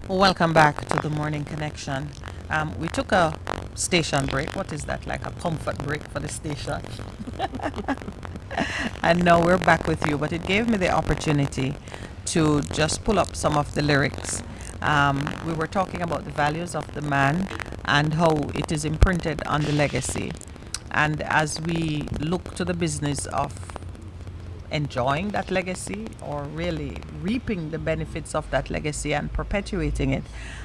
Welcome back to the Morning Connection. We took a station break. What is that? Like a comfort break for the station. And now we're back with you. But it gave me the opportunity to just pull up some of the lyrics. We were talking about the values of the man and how it is imprinted on the legacy. And as we look to the business of enjoying that legacy or really reaping the benefits of that legacy and perpetuating it,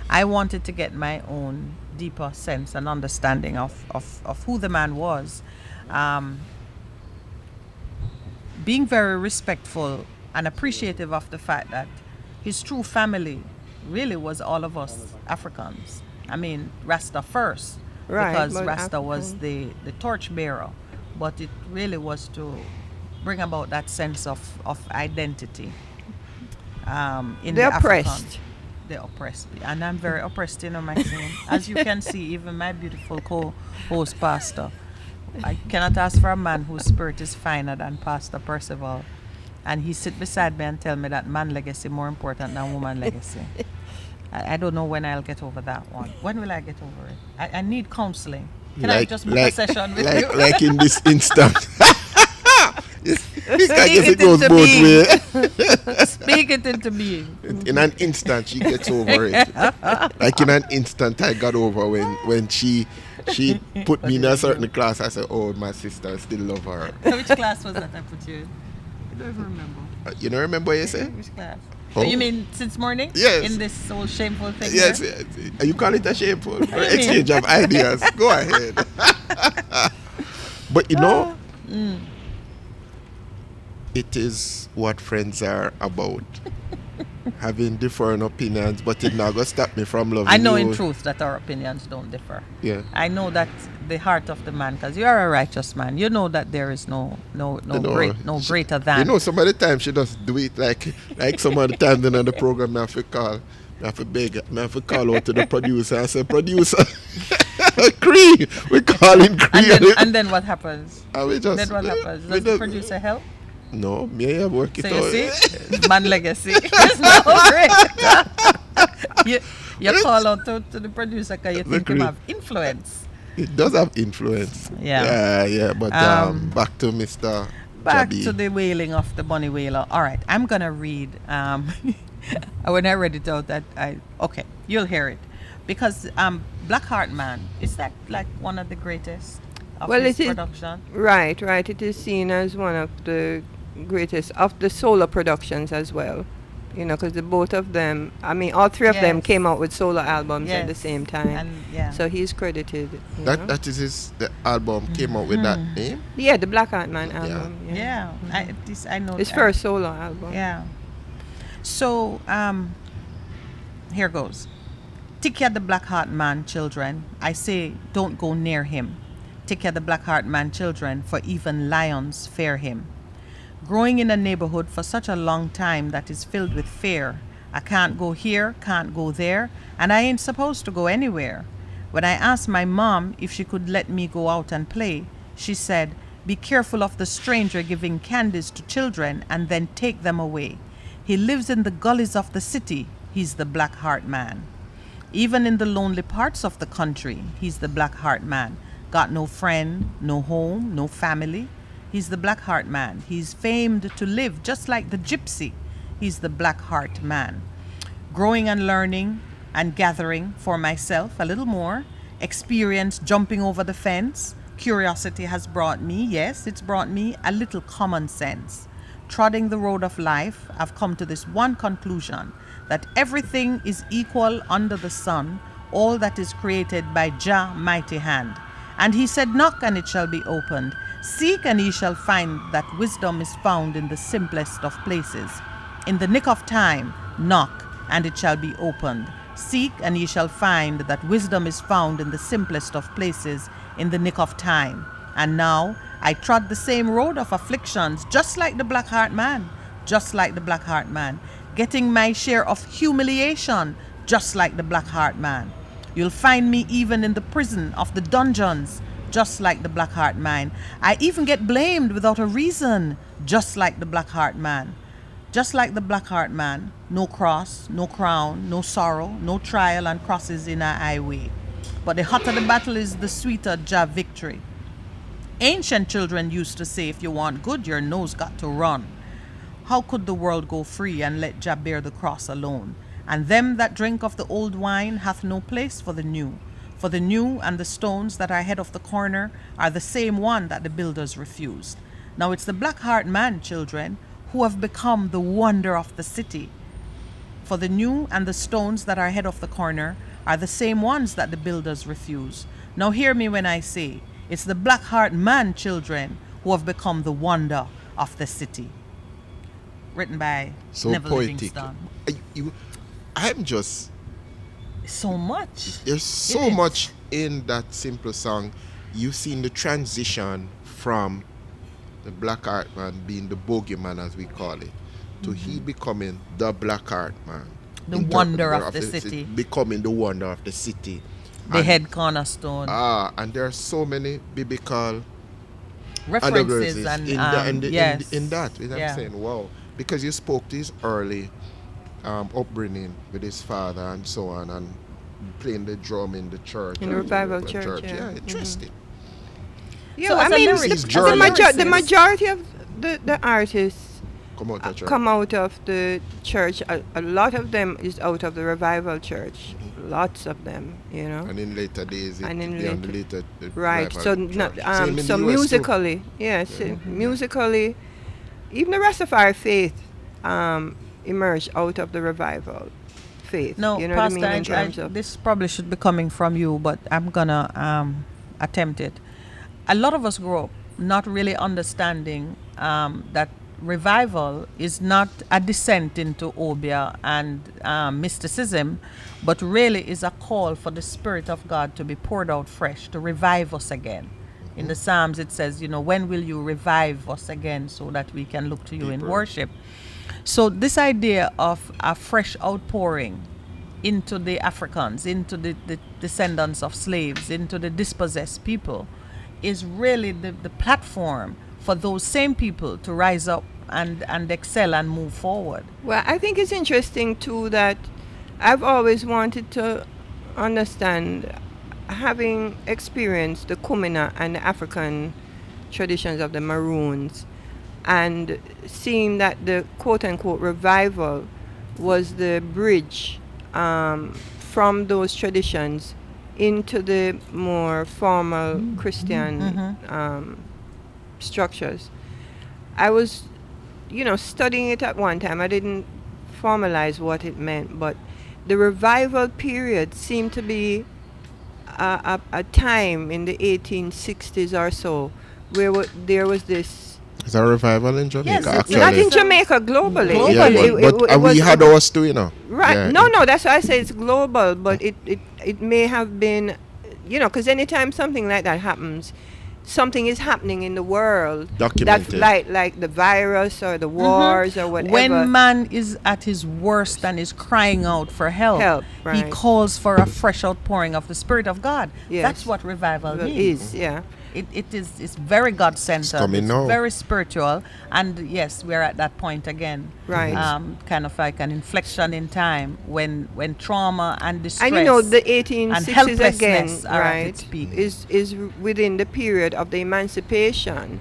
I wanted to get my own deeper sense and understanding of who the man was. Being very respectful and appreciative of the fact that his true family really was all of us Africans. I mean, Rasta first, Right, because but Rasta was African. the torchbearer, but it really was to bring about that sense of identity in The the African, oppressed. the oppressed. And I'm very oppressed, Maxine. As you can see, even my beautiful co-host, Pastor. I cannot ask for a man whose spirit is finer than Pastor Percival. And he sit beside me and tell me that man legacy more important than woman legacy. I don't know when I'll get over that one. When will I get over it? I need counseling. Can I just book a session with you? like in this instant. This guy Speak just it goes into both being. ways. Speak it into being. In an instant, she gets over it. Like in an instant, I got over when she put me in a certain class. I said, "Oh, my sister, I still love her." Which class was that I put you in? I don't even remember. You don't remember what you say? Which class? Oh. You mean since morning? Yes. In this whole shameful thing? Yes, there? yes. You call it a shameful do you mean? exchange of ideas. Go ahead. But you know, it is what friends are about. Having different opinions, but it not gonna stop me from loving you. I know in truth that our opinions don't differ. Yeah. I know that the heart of the man, because you are a righteous man. You know that there is no greater than. You know, some of the time she just do it like some of the time then on the program I have to call, I have to beg, I have to call out to the producer. I say, producer, Cree, we calling Cree. And then what happens? And we just, Then what happens? we Does the just- producer help? No, me I work it So out. you see, man legacy. It's no great. You call out to the producer because you think him Agree. have influence. It does have influence. Yeah. Yeah. But back to Mr. Back Jabi. to the wailing of the bunny wailer. All right, I'm gonna read. When I read it out, okay, you'll hear it, because Blackheart Man, is that like one of the greatest of Well, his it is- production? Right. It is seen as one of the greatest of the solo productions as well. You know, because the both of them, I mean, all three of them Yes. came out with solo albums at the Yes. same time. And yeah. So he's credited. You know? That is the album came out with that name. Yeah, the Black Ant Man album. Yeah, I know. His first solo album. Yeah. So, here goes. Take care the Blackheart Man, children. I say, don't go near him. Take care the Blackheart Man, children, for even lions fear him. Growing in a neighborhood for such a long time that is filled with fear. I can't go here, can't go there, and I ain't supposed to go anywhere. When I asked my mom if she could let me go out and play, she said, be careful of the stranger giving candies to children and then take them away. He lives in the gullies of the city. He's the Blackheart Man. Even in the lonely parts of the country, he's the Blackheart Man. Got no friend, no home, no family. He's the Blackheart Man. He's famed to live just like the gypsy. He's the Blackheart Man. Growing and learning and gathering for myself a little more. Experience jumping over the fence. Curiosity has brought me, yes, it's brought me a little common sense. Trodding the road of life, I've come to this one conclusion, that everything is equal under the sun, all that is created by Jah mighty hand. And he said, knock and it shall be opened. Seek and ye shall find that wisdom is found in the simplest of places. In the nick of time, knock and it shall be opened. Seek and ye shall find that wisdom is found in the simplest of places, in the nick of time. And now I trod the same road of afflictions, just like the black heart man, just like the black heart man, getting my share of humiliation, just like the black heart man. You'll find me even in the prison of the dungeons, just like the black heart man. I even get blamed without a reason, just like the black heart man. Just like the black heart man, no cross, no crown, no sorrow, no trial and crosses in our highway. But the hotter the battle is, the sweeter Jah victory. Ancient children used to say, if you want good, your nose got to run. How could the world go free and let Jah bear the cross alone? And them that drink of the old wine hath no place for the new. For the new and the stones that are ahead of the corner are the same one that the builders refused. Now it's the black heart man, children, who have become the wonder of the city. For the new and the stones that are ahead of the corner are the same ones that the builders refuse. Now hear me when I say, it's the black heart man, children, who have become the wonder of the city. Written by So Neville poetic. Livingston. I'm just, So much. there's so It is. much in that simple song. You've seen the transition from the black art man being the bogeyman, as we call it, to he becoming the black art man. The wonder Interpreter of the city. Becoming the wonder of the city. The And- head cornerstone. and there are so many biblical References and yes. in that. And Yeah. I'm saying, wow, because you spoke to his early upbringing with his father and so on, and playing the drum in the church. In the and revival the church, yeah. Yeah, interesting. Yeah, So I as a mean, lyricist- His the, journey. the majority of the artists Come out of church. come out of the church. A lot of them is out of the revival church. Lots of them, you know. And in later days, And in they on the later Right. revival So church. Same in so the US too. musically, yes, musically, even the Rastafari faith emerged out of the revival faith. No, you know Pastor, what I mean? In terms of this probably should be coming from you, but I'm gonna attempt it. A lot of us grow up not really understanding that revival is not a descent into obeah and mysticism, but really is a call for the Spirit of God to be poured out fresh, to revive us again. In the Psalms it says, when will you revive us again so that we can look to you in Deeper. worship? So this idea of a fresh outpouring into the Africans, into the descendants of slaves, into the dispossessed people, is really the platform for those same people to rise up and excel and move forward. Well, I think it's interesting too that I've always wanted to understand, having experienced the Kumina and the African traditions of the Maroons, and seeing that the quote-unquote revival was the bridge from those traditions into the more formal Christian structures. I was, studying it at one time. I didn't formalize what it meant, but the revival period seemed to be a time in the 1860s or so where there was this. Is there a revival in Jamaica? Yes, it's actually? Not in Jamaica, globally. Yeah, It but was- we had ours too, Right. Yeah. No, that's why I say it's global, but it may have been, because anytime something like that happens, something is happening in the world. Documented. That's like the virus or the wars or whatever. When man is at his worst and is crying out for help, he right. calls for a fresh outpouring of the Spirit of God. Yes. That's what revival Well, means. is, yeah. It's very God-centered. coming It's now. very spiritual. And yes, we're at that point again. Right. Kind of like an inflection in time when trauma and distress And the and 1860s helplessness again, are at right, its peak. is within the period of the emancipation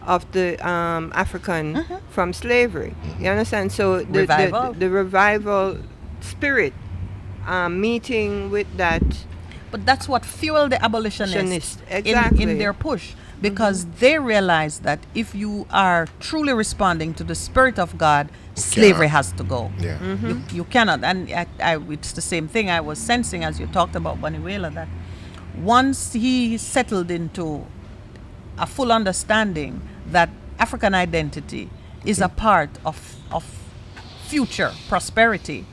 of the African from slavery. You understand? So Revival. the revival spirit meeting with that. But that's what fueled the abolitionists Exactly. in their push, because they realized that if you are truly responding to the Spirit of God, slavery has to go. Yeah. You cannot. And it's the same thing I was sensing as you talked about Boniwela, that once he settled into a full understanding that African identity is a part of future prosperity,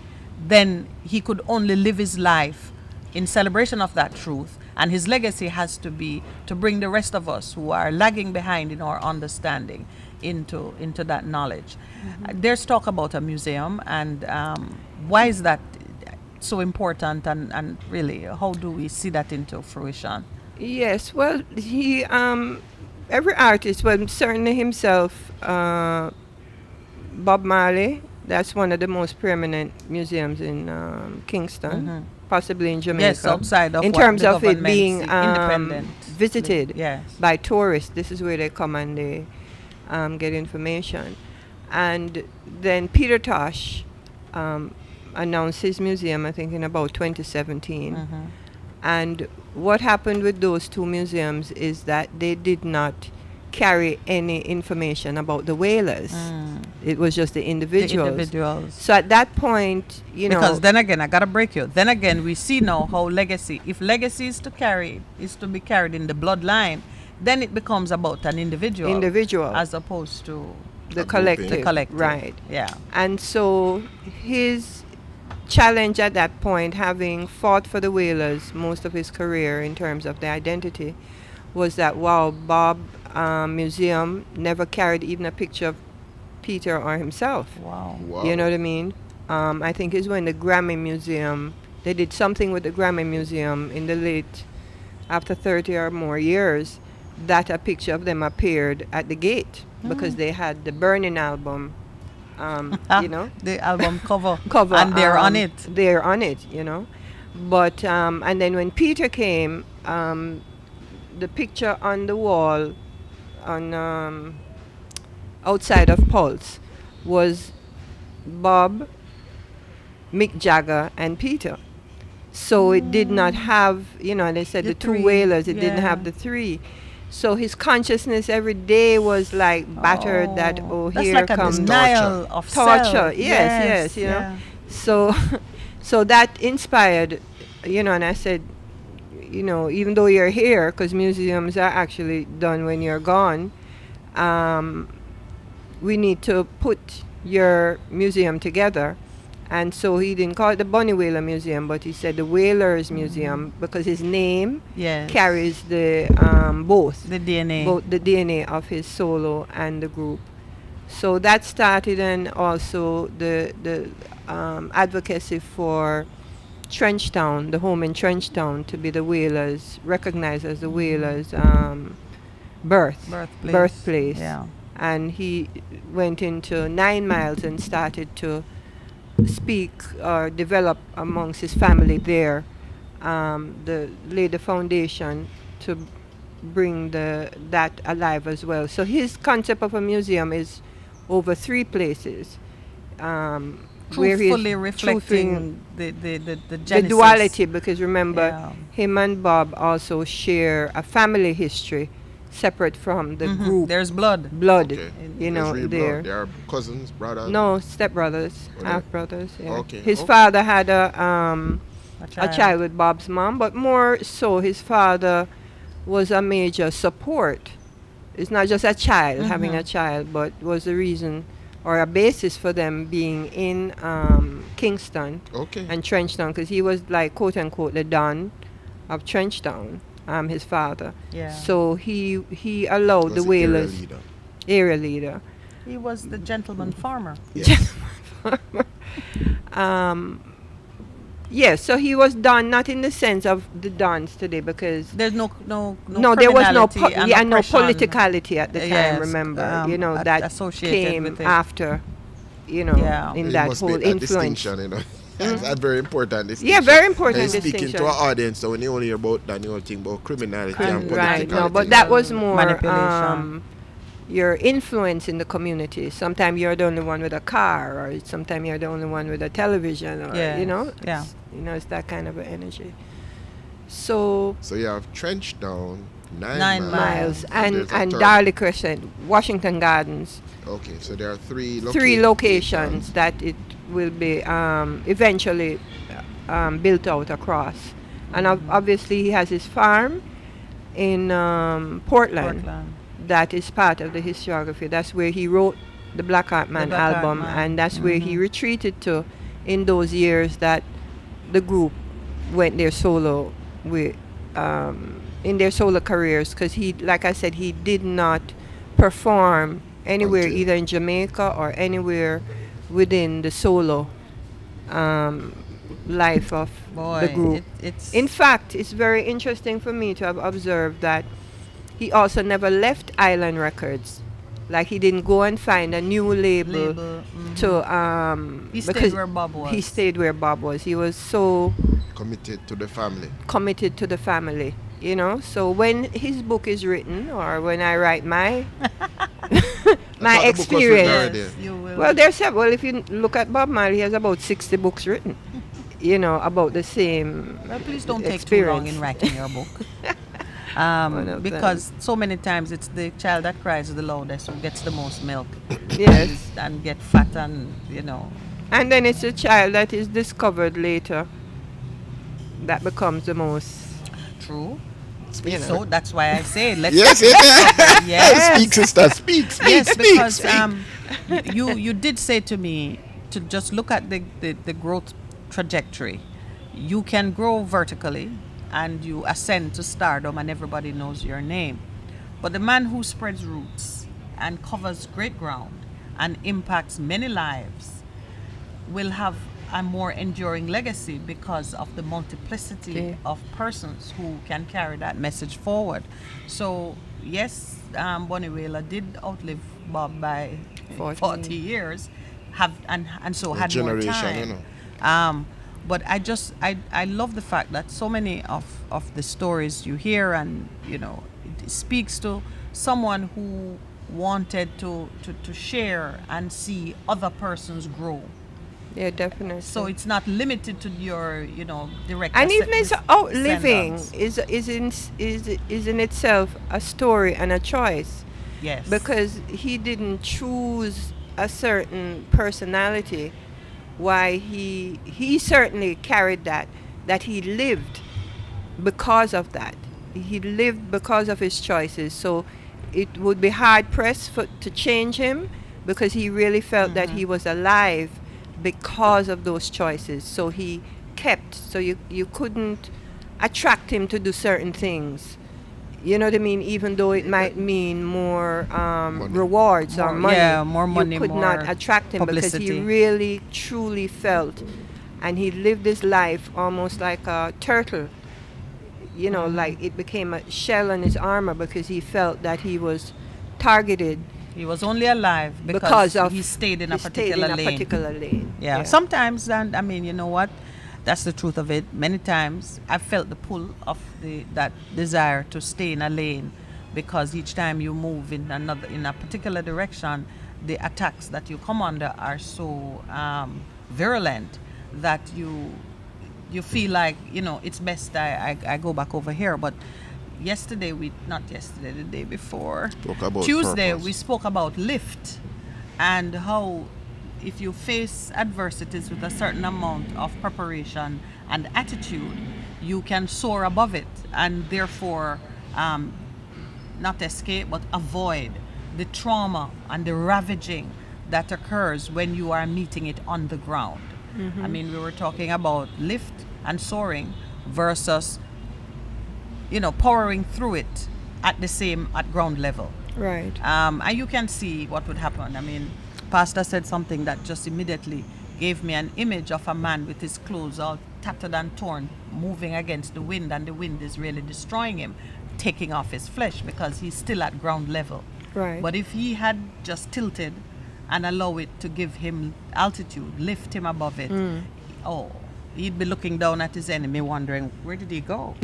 then he could only live his life in celebration of that truth And his legacy has to be to bring the rest of us who are lagging behind in our understanding into that knowledge. There's talk about a museum, and why is that so important? And really, how do we see that into fruition? Yes, well, he every artist, well, certainly himself, Bob Marley. That's one of the most preeminent museums in Kingston, possibly in Jamaica. Yes, outside of in what terms the of it government being see- independent. visited Yes. by tourists. This is where they come and they get information. And then Peter Tosh announced his museum, I think, in about 2017. And what happened with those two museums is that they did not carry any information about the whalers. It was just the The individuals. individuals. So at that point, Because then again, I gotta break you. Then again, we see now how legacy, if legacy is to be carried in the bloodline, then it becomes about an individual, as opposed to the A collective. grouping. the collective. Right. Yeah. And so his challenge at that point, having fought for the whalers most of his career in terms of their identity, was that, wow, Bob Museum never carried even a picture of Peter or himself. Wow. Wow. You know what I mean? I think it's when the Grammy Museum, they did something with the Grammy Museum in the late, after 30 or more years, that a picture of them appeared at the gate because they had the Burning album, The album cover. cover. And they're on it. They're on it, But, and then when Peter came, the picture on the wall on outside of Pulse was Bob, Mick Jagger, and Peter. So it did not have, they said The the two three, whalers, it didn't yeah. have the three. So his consciousness every day was like battered that, That's here like a comes denial of torture. self. Yes, yeah. So, so that inspired, and I said, even though you're here, because museums are actually done when you're gone, we need to put your museum together. And so he didn't call it the Bunny Whaler Museum, but he said the Whalers Museum because his name Yes. carries the both The DNA. both the DNA of his solo and the group. So that started, and also the advocacy for Trenchtown, the home in Trenchtown, to be the Whalers, recognized as the Whalers' birthplace. Yeah. And he went into 9 Miles and started to speak or develop amongst his family there, lay the foundation to bring that alive as well. So his concept of a museum is over 3 places, where he's Truthfully reflecting the the genesis. duality, because remember, Yeah. him and Bob also share a family history separate from the group There's blood. blood, Okay. there. They are cousins, brothers. No, stepbrothers, Oh, they- half brothers. Yeah. Okay, His okay. father had a child with Bob's mom, but more so, his father was a major support. It's not just a child having a child, but was the reason or a basis for them being in Kingston Okay. and Trenchtown, because he was like, quote unquote, the don of Trenchtown, his father. Yeah. So he allowed Was the area whalers, leader. area leader. He was the gentleman farmer. Yes. Yes, so he was Don, not in the sense of the Dons today, because There's no there was no criminality and no oppression. politicality at the time. Yes, remember, at- that associated came with it. after, Yeah. in It that must whole be a influence. distinction. That's a very important distinction. Yeah, very important And speaking distinction. to our audience, so when you only hear about that, you only think about criminality and Right, no, politicality. but that was more Manipulation. your influence in the community. Sometimes you're the only one with a car, or sometimes you're the only one with a television, or Yes, yeah. it's that kind of an energy. So So you have Trenchtown, 9 9 Miles and there's a third. Darley Crescent, Washington Gardens, Okay, so there are three three locations that it will be eventually built out across. And obviously he has his farm in Portland. That is part of the historiography. That's where he wrote the Black Heart Man Black Heart album, Man. and that's where he retreated to in those years that the group went there solo with in their solo careers, because he, like I said, he did not perform anywhere, Until- either in Jamaica or anywhere within the solo life of the Boy, group. it's In fact, it's very interesting for me to have observed that he also never left Island Records. Like, he didn't go and find a new label, label. to He stayed because where Bob was. he stayed where Bob was. He was so committed to the family. committed to the family, you know. So when his book is written, or when I write my my thought the book was written experience, already. Yes, you will. well, there's several. If you look at Bob Marley, he has about 60 books written, you know, about the same Well, please don't take too long in experience. writing your book. One of Because so many times it's the child that cries the loudest who gets the most milk Yes. and get fat and, you know. And then it's a child that is discovered later that becomes the most, True. you know. So that's why I say let's Yes, yes. Yes. Speak, sister. Speak, speak, Yes, speak, because speak. you did say to me to just look at the growth trajectory. You can grow vertically and you ascend to stardom and everybody knows your name. But the man who spreads roots and covers great ground and impacts many lives will have a more enduring legacy because of the multiplicity Yeah. of persons who can carry that message forward. So yes, Bonnie Whaler did outlive Bob by 40 years, and so A had more generation, time. you know. But I love the fact that so many of the stories you hear, and you know, it speaks to someone who wanted to share and see other persons grow. Yeah, definitely. So it's not limited to your, you know, direct. And even its outliving descendants. is in itself a story and a choice, Yes. because he didn't choose a certain personality. Why he certainly carried that he lived because of that. He lived because of his choices. So it would be hard pressed to change him, because he really felt that he was alive because of those choices. So he kept. So you couldn't attract him to do certain things. You know what I mean? Even though it might mean more rewards or More- money, yeah, more money, you could more not attract him because publicity. he really, truly felt, and he lived his life almost like a turtle. You know, like it became a shell on his armor, because he felt that he was targeted he was only alive because of he stayed in a he stayed particular in a lane. particular lane. Yeah. Sometimes, and I mean, you know what? That's the truth of it. Many times, I felt the pull of that desire to stay in a lane, because each time you move in a particular direction, the attacks that you come under are so virulent that you feel like, you know, it's best I go back over here. But not yesterday, the day before, Talk about Tuesday, purpose. we spoke about lift and how if you face adversities with a certain amount of preparation and attitude, you can soar above it and therefore not escape but avoid the trauma and the ravaging that occurs when you are meeting it on the ground. I mean, we were talking about lift and soaring versus, you know, powering through it at ground level. Right. And you can see what would happen. I mean, Pastor said something that just immediately gave me an image of a man with his clothes all tattered and torn, moving against the wind, and the wind is really destroying him, taking off his flesh because he's still at ground level. Right. But if he had just tilted and allow it to give him altitude, lift him above it, he'd be looking down at his enemy wondering, where did he go?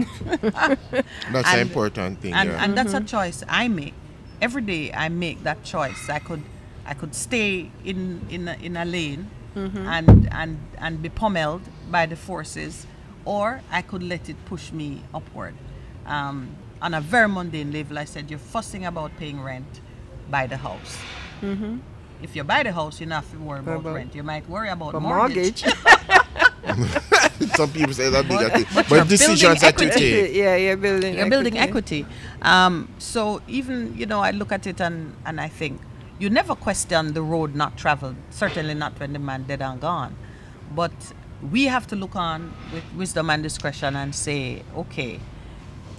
That's an important thing. And, yeah. and that's a choice I make. Every day I make that choice. I could stay in a lane and be pummeled by the forces, or I could let it push me upward. On a very mundane level, I said, you're fussing about paying rent, buy the house. If you buy the house, you don't have to worry about rent. You might worry about But mortgage. Some people say that big a thing. but you're But decisions that you building take. Yeah, you're building. You're building equity. So even, you know, I look at it and I think you never question the road not traveled, certainly not when the man dead and gone. But we have to look on with wisdom and discretion and say, okay,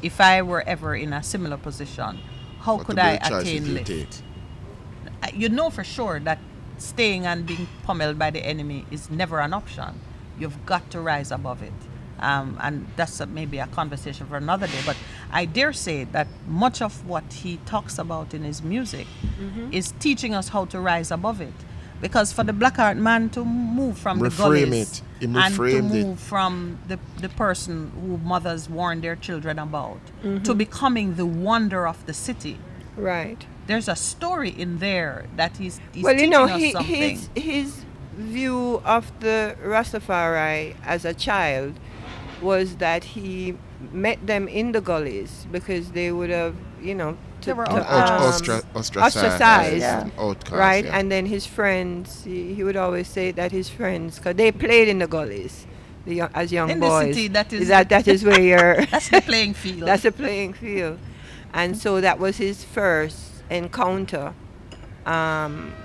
if I were ever in a similar position, how What could would be I the choices attain you lift? take? You know for sure that staying and being pummeled by the enemy is never an option. You've got to rise above it. And that's maybe a conversation for another day. But I dare say that much of what he talks about in his music is teaching us how to rise above it. Because for the Blackheart man to move from the Reframe gullies it. He and to reframed it. move from the person who mothers warn their children about to becoming the wonder of the city, Right. there's a story in there that he's Well, you teaching know, us something. his view of the Rastafari as a child was that he met them in the gullies because they would have, you know, They were ostracized, Yeah. Outcast, right? yeah. And then his friends, he would always say that his friends, because they played in the gullies, as young In the boys. city, that is- that is where you're. That's the playing field. That's a playing field, and so that was his first encounter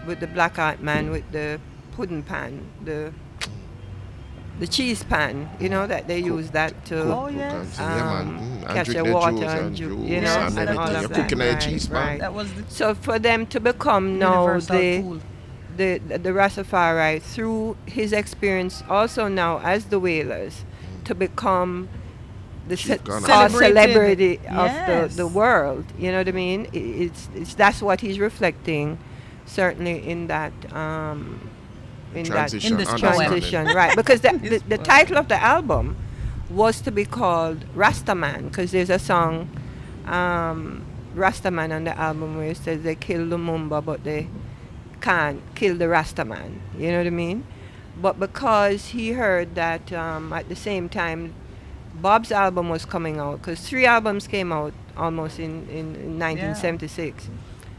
with the black art man with the pudding pan, the cheese pan. You know that they use that to. Oh, yes. And catch drink the water juice and juice you know, and and all everything. of You're that. cooking a Right, cheese pan. right. That was the So for them to become now universal tool. the Rastafari through his experience also now as the Whalers to become the Chief Gunner. celebrity of Yes. the world. You know what I mean? It's that's what he's reflecting, certainly in that Transition, In this understanding. transition, right? Because the This the poem. title of the album was to be called Rastaman, because there's a song Rastaman on the album where it says they kill Lumumba but they can't kill the Rastaman. You know what I mean? But because he heard that at the same time Bob's album was coming out, because 3 albums came out almost in 1976,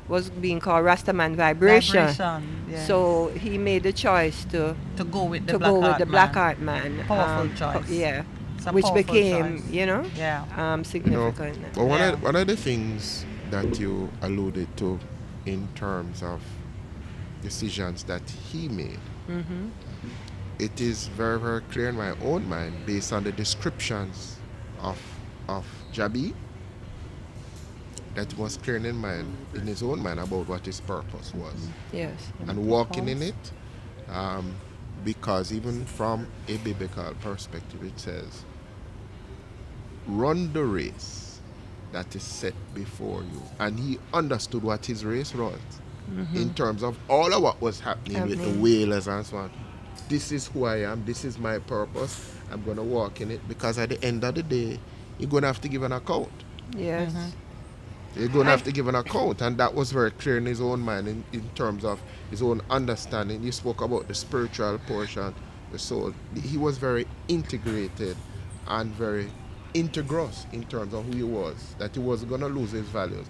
was being called Rastaman Vibration. Yeah. So he made the choice to go with the to black go with art the man. Black Art Man. Powerful choice. Yeah. It's a Which powerful became, choice. you know, Yeah. You know, significant. but Yeah. one of the things that you alluded to in terms of decisions that he made, Mm-hmm. it is very, very clear in my own mind, based on the descriptions of Jabi, that it was clear in his own mind about what his purpose was. Yes. And walking in it, because even from a biblical perspective, it says, run the race that is set before you. And he understood what his race was in terms of all of what was happening with the whalers and so on. This is who I am, this is my purpose, I'm going to walk in it, because at the end of the day, you're going to have to give an account. Yes. You're going to have to give an account, and that was very clear in his own mind in terms of his own understanding. You spoke about the spiritual portion, the soul. He was very integrated and very integrous in terms of who he was, that he wasn't going to lose his values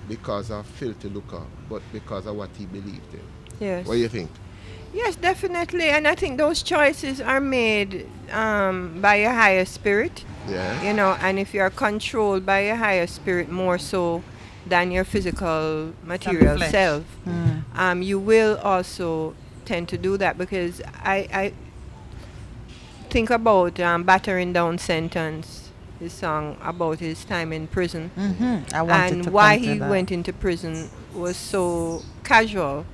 because of filthy lucre, but because of what he believed in. Yes. What do you think? Yes, definitely. And I think those choices are made by a higher spirit, Yeah. you know, and if you're controlled by a higher spirit more so than your physical material flesh. self, you will also tend to do that, because I think about Battering Down Sentence, his song about his time in prison, I wanted and to why come to he that. went into prison was so casual,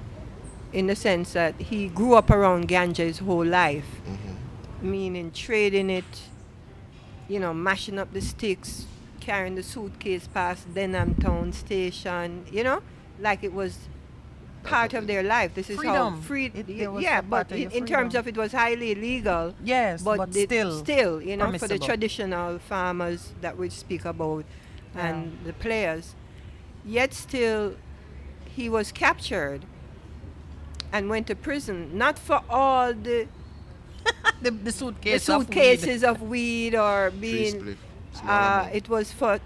in the sense that he grew up around ganja his whole life, meaning trading it, you know, mashing up the sticks, carrying the suitcase past Denham Town Station, you know, like it was part of their life. This is Freedom. how free. It was Yeah, a part but of your in terms freedom. of it was highly illegal. Yes, but still, you know, for the permissible. traditional farmers that we speak about and the players, yet still he was captured and went to prison, not for all the the suitcase suitcases of weed or Three being. spliff, small amount. It was for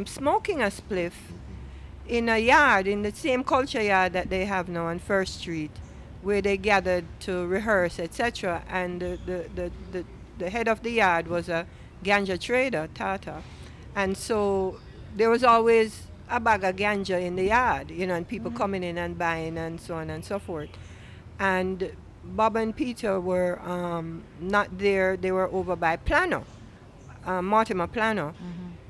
smoking a spliff in a yard, in the same culture yard that they have now on First Street, where they gathered to rehearse, etc. And the head of the yard was a ganja trader, Tata. And so there was always a bag of ganja in the yard, you know, and people coming in and buying and so on and so forth. And Bob and Peter were not there, they were over by Plano, Mortimer Plano.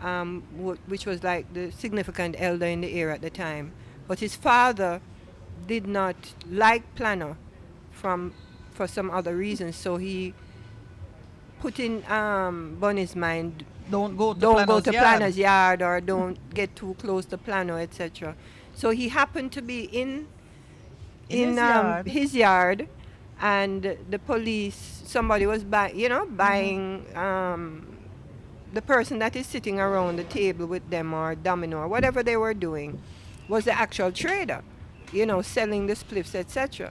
which was like the significant elder in the area at the time. But his father did not like Planner for some other reasons, so he put in Bunny's mind, Don't go to don't go Plano's to yard. Planner's yard or don't get too close to Planner, etc. So he happened to be In his in yard. his yard, and the police, somebody was buying the person that is sitting around the table with them, or domino or whatever they were doing, was the actual trader, selling the spliffs, etc.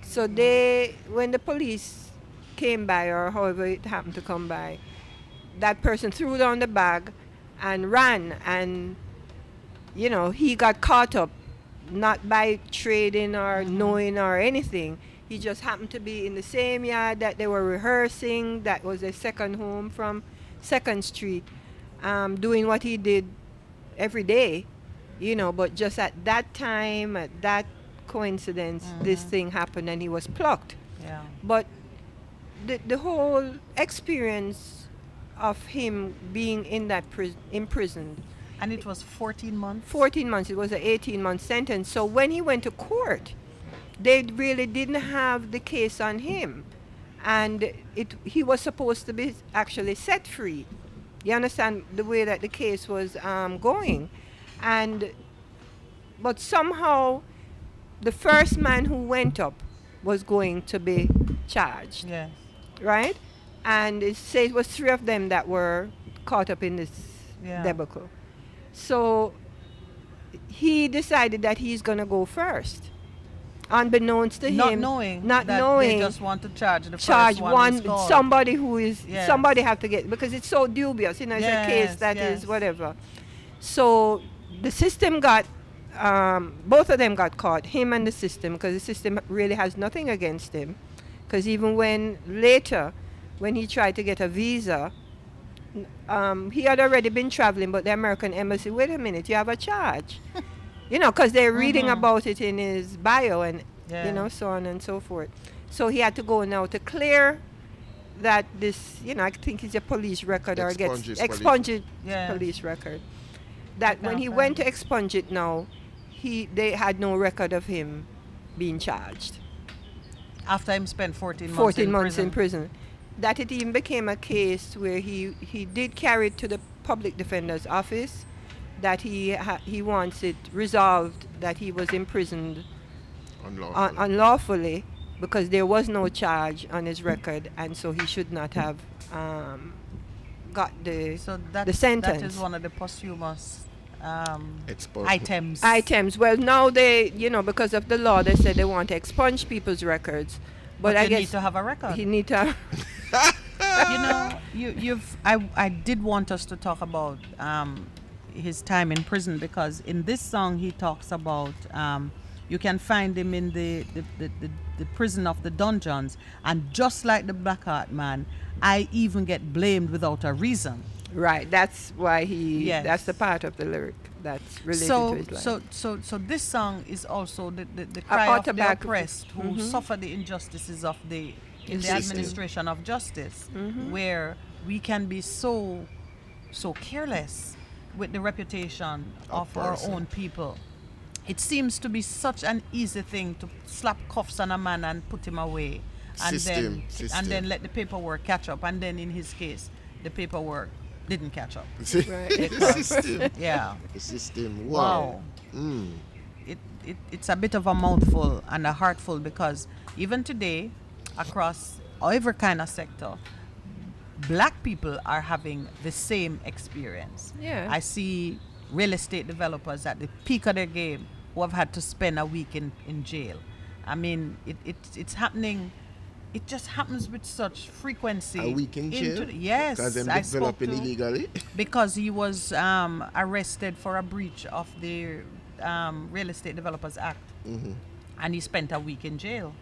So when the police came by, or however it happened to come by, that person threw down the bag and ran, and he got caught up, not by trading or knowing or anything. He just happened to be in the same yard that they were rehearsing. That was a second home from Second Street, doing what he did every day, but just at that time, at that coincidence, this thing happened and he was plucked. Yeah. But the whole experience of him being in that imprisoned, And it was 14 months. 14 months, it was an 18-month sentence. So when he went to court, they really didn't have the case on him. And he was supposed to be actually set free. You understand the way that the case was going. But somehow, the first man who went up was going to be charged, Yes. right? And it says it was 3 of them that were caught up in this Yeah. debacle. So he decided that he's going to go first, unbeknownst to Not him, knowing not that knowing, they just want to charge the charge first one who's one caught. somebody who is Yes. somebody have to get, because it's so dubious, it's a case Yes, that is yes. whatever. So the system got both of them got caught, him and the system, because the system really has nothing against him. Because even when later, when he tried to get a visa, he had already been traveling, but the American embassy, wait a minute, you have a charge. Because they're reading about it in his bio, and Yeah. so on and so forth. So he had to go now to clear that this, I think it's a police record, or Expunge his expunge it, Yes. police record. That when can't he find went it. to expunge it now, they had no record of him being charged. After him spent 14 months 14 in months prison. in prison. That it even became a case where he did carry it to the public defender's office, that he wants it resolved that he was imprisoned Unlawful. unlawfully, because there was no charge on his record, and so he should not have got the So that, the sentence. that is one of the posthumous Expunge. items. Well, now they, because of the law, they said they want to expunge people's records. But I you guess need to have a record. he need to. I did want us to talk about his time in prison, because in this song he talks about you can find him in the prison of the dungeons, and just like the Blackheart man, I even get blamed without a reason. Right. That's why he. Yes. That's the part of the lyric that's related to his life. So this song is also the cry of the autobiography. oppressed who suffer the injustices of the in the System. administration of justice, where we can be so careless with the reputation of our person. own people. It seems to be such an easy thing to slap cuffs on a man and put him away, and System. then let the paperwork catch up. And then in his case, the paperwork didn't catch up. Right. System. Yeah. The system. Wow. Mm. It's a bit of a mouthful and a heartful, because even today, across every kind of sector, black people are having the same experience. Yeah. I see real estate developers at the peak of their game who have had to spend a week in jail. I mean, it's happening. It just happens with such frequency. A week in jail? Yes, Because them I spoke developing to, illegally. because he was arrested for a breach of the Real Estate Developers Act, and he spent a week in jail.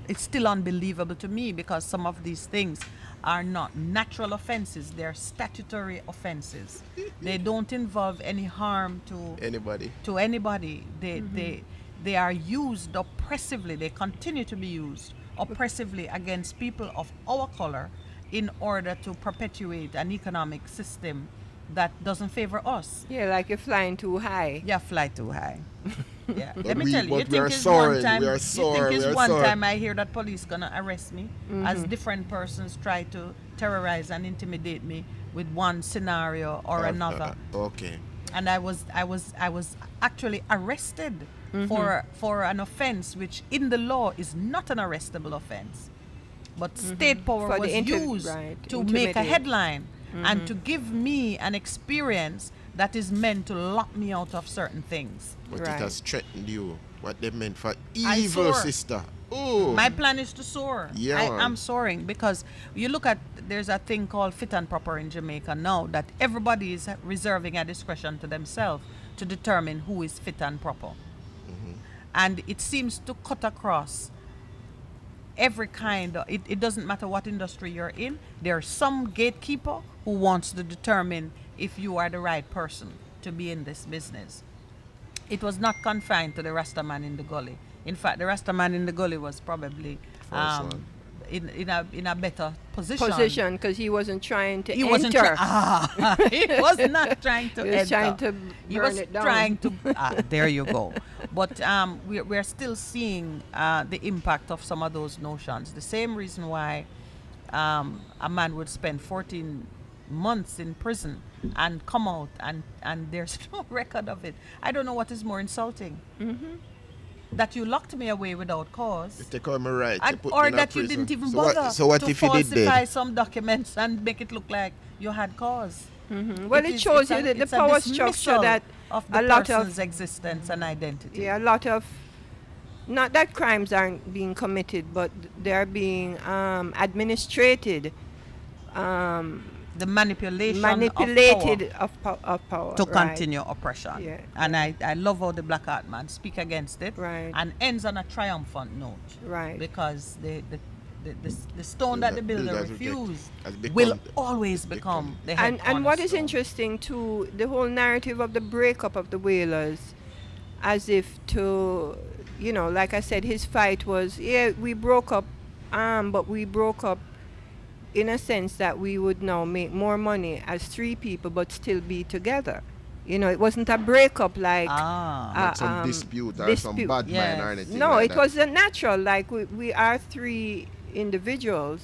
It's still unbelievable to me, because some of these things are not natural offenses; they're statutory offenses. They don't involve any harm to Anybody. anybody. They are used oppressively. They continue to be used oppressively against people of our color in order to perpetuate an economic system that doesn't favor us. Yeah, like you're flying too high. Yeah, fly too high. Yeah, But let me we- tell you. but You we think are it's soaring, one time? we are You soaring, think we it's are one soaring. time I hear that police gonna arrest me as different persons try to terrorize and intimidate me with one scenario or another, Okay. and I was actually arrested for an offense which in the law is not an arrestable offense, but state power For the was used right, to make a intimidate. headline and to give me an experience that is meant to lock me out of certain things. But Right. it has threatened you. What they meant for I evil, soar. sister. Oh. My plan is to soar. Yeah, I man. am soaring because you look at, there's a thing called fit and proper in Jamaica now that everybody is reserving a discretion to themselves to determine who is fit and proper. And it seems to cut across every kind of, it doesn't matter what industry you're in. There's some gatekeeper who wants to determine if you are the right person to be in this business. It was not confined to the Rasta man in the gully. In fact, the Rasta man in the gully was probably one. in a better position. Because he wasn't trying to He enter. wasn't he was not trying to He was enter. trying to He burn was it down. trying to there you go. But we're still seeing the impact of some of those notions. The same reason why a man would spend 14 months in prison and come out and there's no record of it. I don't know what is more insulting. That you locked me away without cause. You take out my right. And, you put or me in a that you prison. didn't even So bother What, so what to if you did falsify that? some documents and make it look like you had cause. Well, it is- shows it's you a- the it's a power dismissal structure that of the a lot person's of existence and identity. yeah, a lot of not that crimes aren't being committed, but they're being administrated, The manipulated manipulated of power to right. continue oppression. Yeah. And I love how the Black Heart Man speak against it Right. and ends on a triumphant note. Right. Because the stone that the builder builders refused has become will the- always become the head And what is cornerstone. interesting too, the whole narrative of the breakup of the Whalers, as if to, like I said, his fight was, yeah, we broke up, but we broke up in a sense that we would now make more money as three people, but still be together. It wasn't a breakup like Not some dispute or some dispute. bad Yes. mind or anything. no, like it that. was a natural. Like we are three individuals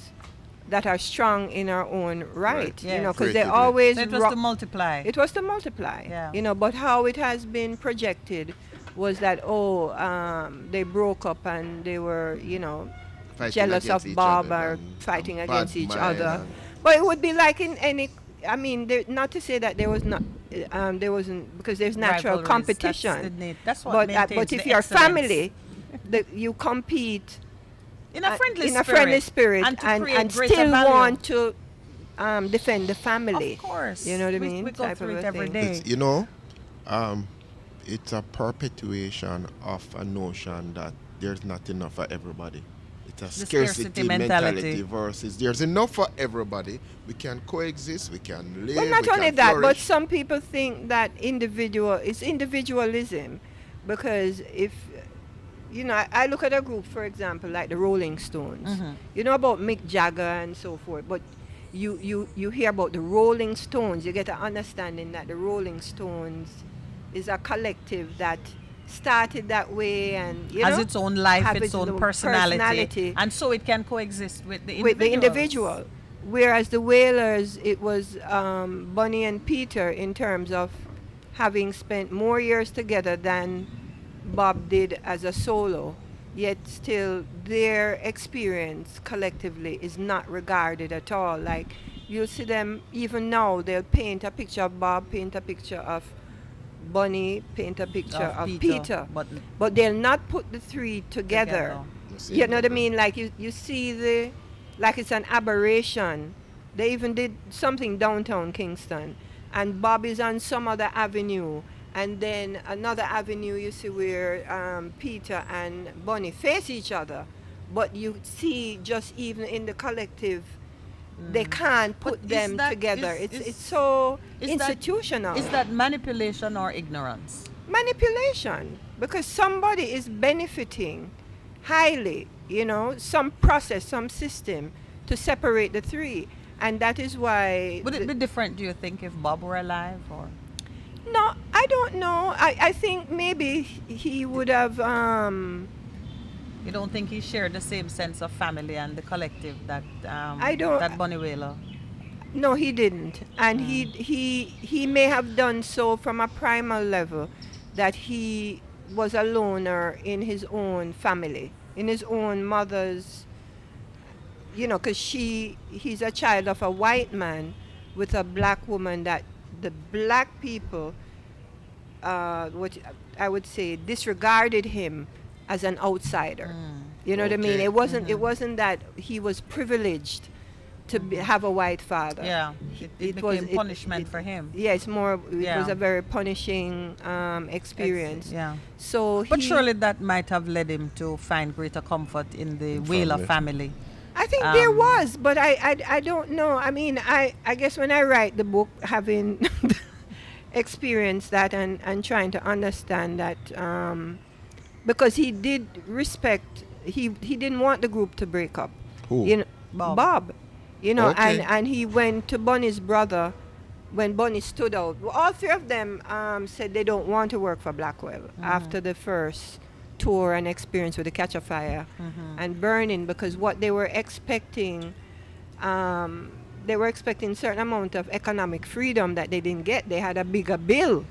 that are strong in our own right. Yes. Because they Creatively. always So it was to multiply. it was to multiply. Yeah. But how it has been projected was that they broke up and they were Fighting jealous of against each Bob other or and fighting bad against each mind other. and- But it would be like in any. I mean, not to say that there was not, there wasn't, because there's natural Rivalries, competition. that's what But maintains if the you're excellence. family, you compete in a friendly in a friendly spirit and, to and create greater still value. want to defend the family. Of course. You know what I we, mean? We go Type through of it a every thing. day. It's a perpetuation of a notion that there's not enough for everybody. It's a scarcity scarcity mentality. mentality versus there's enough for everybody. We can coexist, we can live. Well, not we only can that, but flourish. some people think that it's individualism, because if I look at a group, for example, like the Rolling Stones. Mhm. You know about Mick Jagger and so forth, but you hear about the Rolling Stones, you get an understanding that the Rolling Stones is a collective that started that way and has its own life, have its own personality, and so it can coexist with the individual. Whereas the Whalers, it was Bunny and Peter in terms of having spent more years together than Bob did as a solo, yet still their experience collectively is not regarded at all. Like you'll see them even now, they'll paint a picture of Bob, paint a picture of Bunny, paint a picture of Peter. But they'll not put the three together. You know what I mean? Like you see like it's an aberration. They even did something downtown Kingston, and Bob is on some other avenue, and then another avenue you see where Peter and Bunny face each other, but you see just even in the collective, they can't put But them is that- together. is- It's is- so is that- institutional. Is that manipulation or ignorance? Manipulation, because somebody is benefiting highly, some process, some system to separate the three. And that is why. Would it be different, do you think, if Bob were alive? Or No, I don't know. I think maybe he would have. you don't think he shared the same sense of family and the collective that I don't- that Bunny Wailer? No, he didn't, and he may have done so from a primal level, that he was a loner in his own family, in his own mother's. Because he's a child of a white man with a black woman, that the black people, what I would say, disregarded him as an outsider. You know what I mean? Okay. It wasn't that he was privileged to have a white father. Yeah, it became punishment for him. Yeah, it's more. It Yeah. was a very punishing experience. Yeah. So, But he- surely that might have led him to find greater comfort in the Whaler family. I think there Um, was, but I don't know. I mean, I guess when I write the book, having experienced that and trying to understand that, because he did respect, he didn't want the group to break up. Who? You know, Bob. Bob. You know, Okay. and he went to Bunny's brother when Bunny stood out. All three of them said they don't want to work for Blackwell after the first tour and experience with the Catch a Fire and Burning, because what they were expecting, certain amount of economic freedom that they didn't get. They had a bigger bill.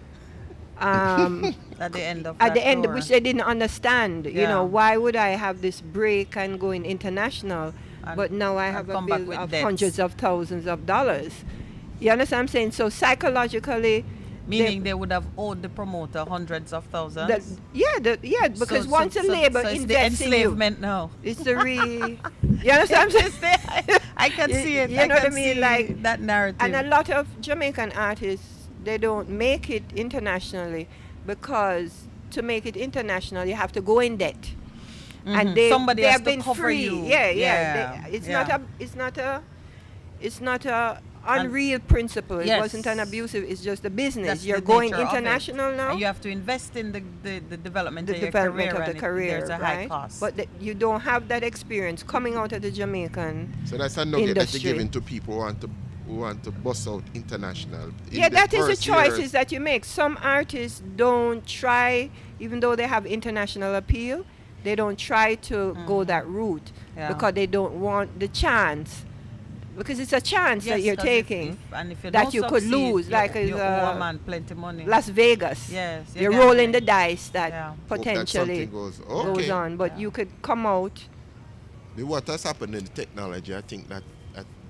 At the end of At that the end, tour. which they didn't understand. You Yeah. know, why would I have this break and going international, And- but now I and have a come back bill with of debts. hundreds of thousands of dollars? You understand what I'm saying? So psychologically, Meaning they would have owed the promoter hundreds of thousands. because So- once so- a labor so it's the invests in you, enslavement now. it's the you understand what I'm saying? I can see it. You I know what I can mean? see Like, that narrative. And a lot of Jamaican artists, they don't make it internationally, because to make it international, you have to go in debt. And Somebody they has have to been cover free. you. Yeah. Yeah, It's yeah. not a unreal principle. It Yes. wasn't an abusive. It's just a business. That's You're the going nature of it. international now. And you have to invest in the development The of your development career, of the and career, there's a right? high cost. But you don't have that experience coming out of the Jamaican. So that's a nugget that Industry. you're giving to people who want to bust out international. In Yeah, the that is the first choices years. that you make. Some artists don't try, even though they have international appeal, they don't try to go that route Yeah. because they don't want the chance. Because it's a chance that Yes, you're 'cause taking and if you that don't you could succeed, lose, like you is, owe a man plenty money. Las Vegas. Yes, you're You're rolling gambling. the dice that Yeah. Hope that potentially something goes goes on, but Yeah. you could come out. What has happened in the technology, I think that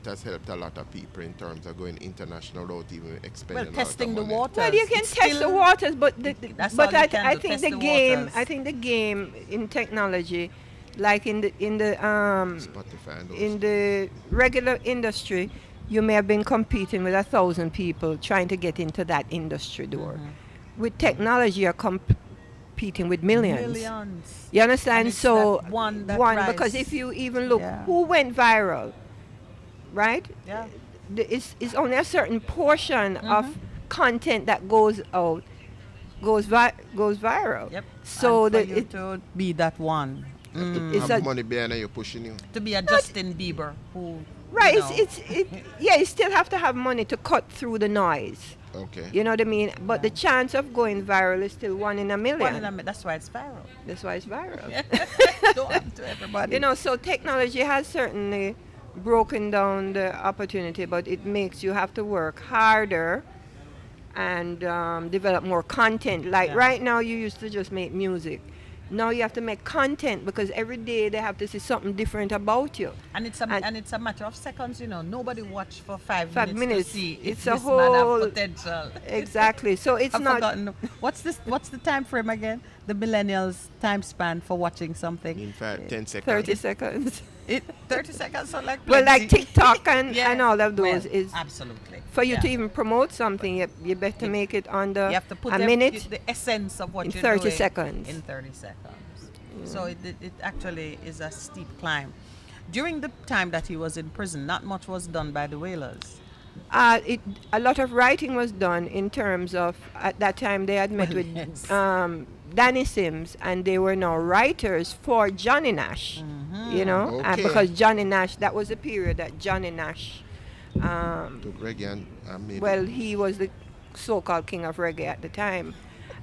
has helped a lot of people in terms of going international without even expending Well, a lot of testing the money. waters. Well, you can It's test still- the waters, but That's but all you can I do, think test the the game. waters. I think the game in technology, like in the Spotify and those. in the regular industry, you may have been competing with 1,000 people trying to get into that industry door. Mm-hmm. With technology, you're competing with millions. Millions. You understand? And it's So that one that because rise. if you even look Yeah. who went viral, right? Yeah. It's only a certain portion Mm-hmm. of content that goes out goes viral. Yep. So and for that you it, to be that one. You have to it's have a- money behind you pushing you. To be a Justin Bieber who right, you know, you still have to have money to cut through the noise. Okay. You know what I mean? But the Yeah. chance of going viral is still 1 in a million. one in a that's why it's viral. That's why it's viral. Don't happen to everybody. You know, so technology has certainly broken down the opportunity, but it makes you have to work harder and develop more content. Like Yeah. right now, you used to just make music. Now you have to make content because every day they have to see something different about you. And it's a matter of seconds, you know. Nobody watch for 5 5 minutes minutes. to see if It's a this man whole- have potential. Exactly. So it's I've not. forgotten. What's the time frame again? The millennials time span for watching something. In fact, 10 seconds. 30 seconds. 30 seconds or like Well, like plenty. TikTok and, Yeah. and all of those Well, is absolutely. for you Yeah. to even promote something. You better You- make it under You have to put a minute. the essence of what in you're 30 doing seconds. in 30 seconds. So it actually is a steep climb. During the time that he was in prison, not much was done by the Whalers. A lot of writing was done in terms of at that time they had met Well, with yes. Danny Sims and they were now writers for Johnny Nash. Mm-hmm. You know, and Okay. because Johnny Nash, that was the period that Johnny Nash To reggae and maybe Well, he was the so-called king of reggae at the time,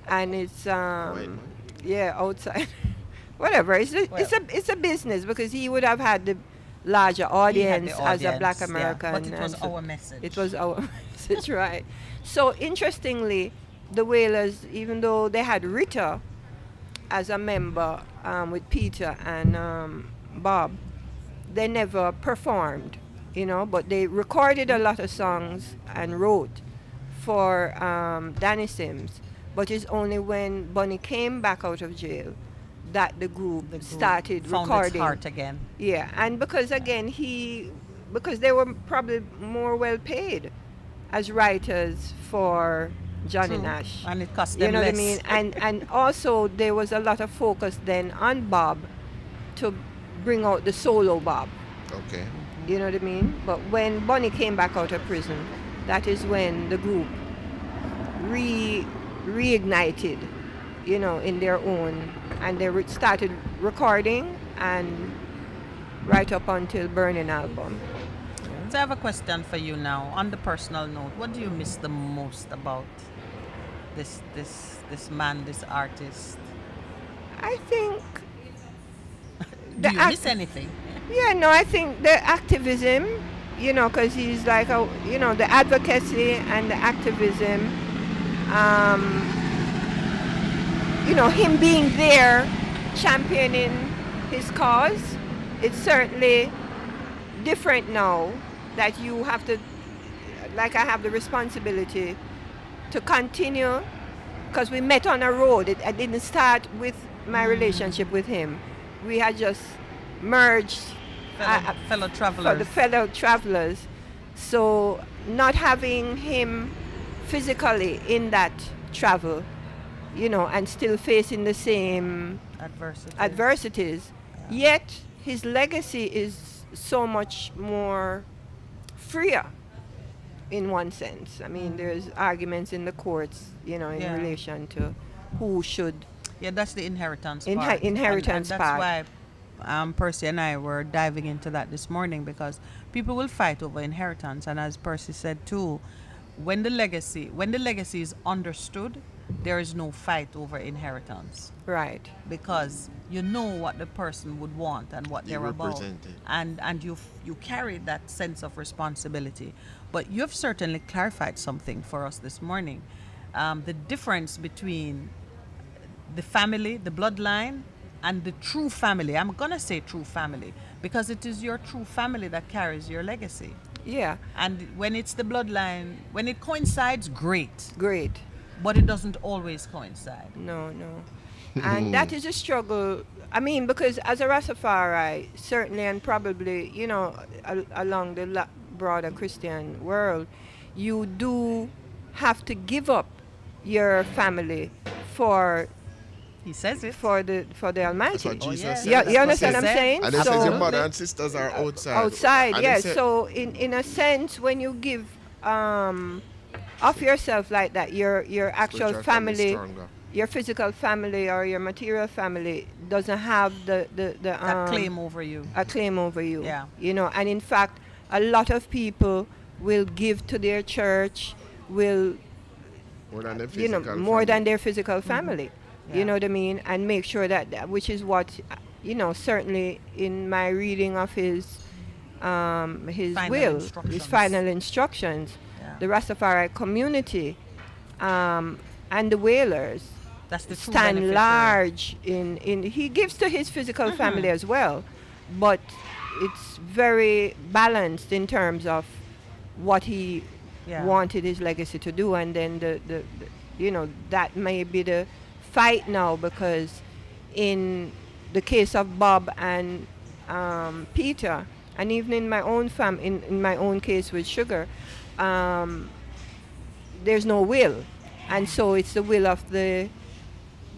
and it's white man. yeah, outside. Whatever. Well, It's a business because he would have had the larger he had the audience as a black audience, yeah, American. but it was and so our message. it was our message, right? So interestingly, the Wailers, even though they had Rita as a member with Peter and Bob, they never performed, but they recorded a lot of songs and wrote for Danny Sims. But it's only when Bunny came back out of jail that the group, The group started found recording. its heart again. Yeah, and because again because they were probably more well paid as writers for Johnny True. Nash. And it cost You them know less. what I mean? And also there was a lot of focus then on Bob to bring out the solo Bob. Okay. You know what I mean? But when Bunny came back out of prison, that is when the group reignited, in their own, and they started recording and right up until burning album. So I have a question for you now. On the personal note, what do you miss the most about this man, this artist? I think Do you act- miss anything? Yeah, no, I think the activism, because he's like, the advocacy and the activism, him being there championing his cause, it's certainly different now that you have to, like I have the responsibility to continue, because we met on a road. I didn't start with my relationship with him. We had just merged Fellow for travelers. the fellow travelers. So not having him physically in that travel, and still facing the same Adversity. adversities, yet his legacy is so much more freer in one sense. I mean, there's arguments in the courts, in Yeah. relation to who should. Yeah, that's the inheritance Inhe- part. inheritance and part. that's why Percy and I were diving into that this morning, because people will fight over inheritance, and as Percy said too, when the legacy is understood, there is no fight over inheritance, Right. because you know what the person would want and what You they're about, represent it. and you carry that sense of responsibility. But you've certainly clarified something for us this morning, the difference between the family, the bloodline, and the true family. I'm gonna say true family because it is your true family that carries your legacy. Yeah. And when it's the bloodline, when it coincides, great, Great. but it doesn't always coincide. No. And that is a struggle. I mean, because as a Rastafari, certainly, and probably, along the broader Christian world, you do have to give up your family for He says it. the Almighty. That's what Jesus yeah. said. Yeah, That's you what understand he what I'm said. saying? And he says your Absolutely. mother and sisters are outside. Outside, And he yes. said- So in a sense, when you give of yourself like that, your actual Spiritual family, stronger. your physical family or your material family doesn't have the That claim over you. a claim over you. Yeah. And in fact, a lot of people will give to their church, will More than the physical more family. than their physical family. Yeah. You know what I mean? And make sure which is what, certainly in my reading of his Final will, instructions. his final instructions, Yeah. the Rastafari community and the Wailers That's the true stand beneficiary. large in he gives to his physical family as well, but it's very balanced in terms of what he Yeah. wanted his legacy to do, and then the that may be the fight now, because in the case of Bob and Peter, and even in my own in my own case with Sugar, there's no will, and so it's the will of the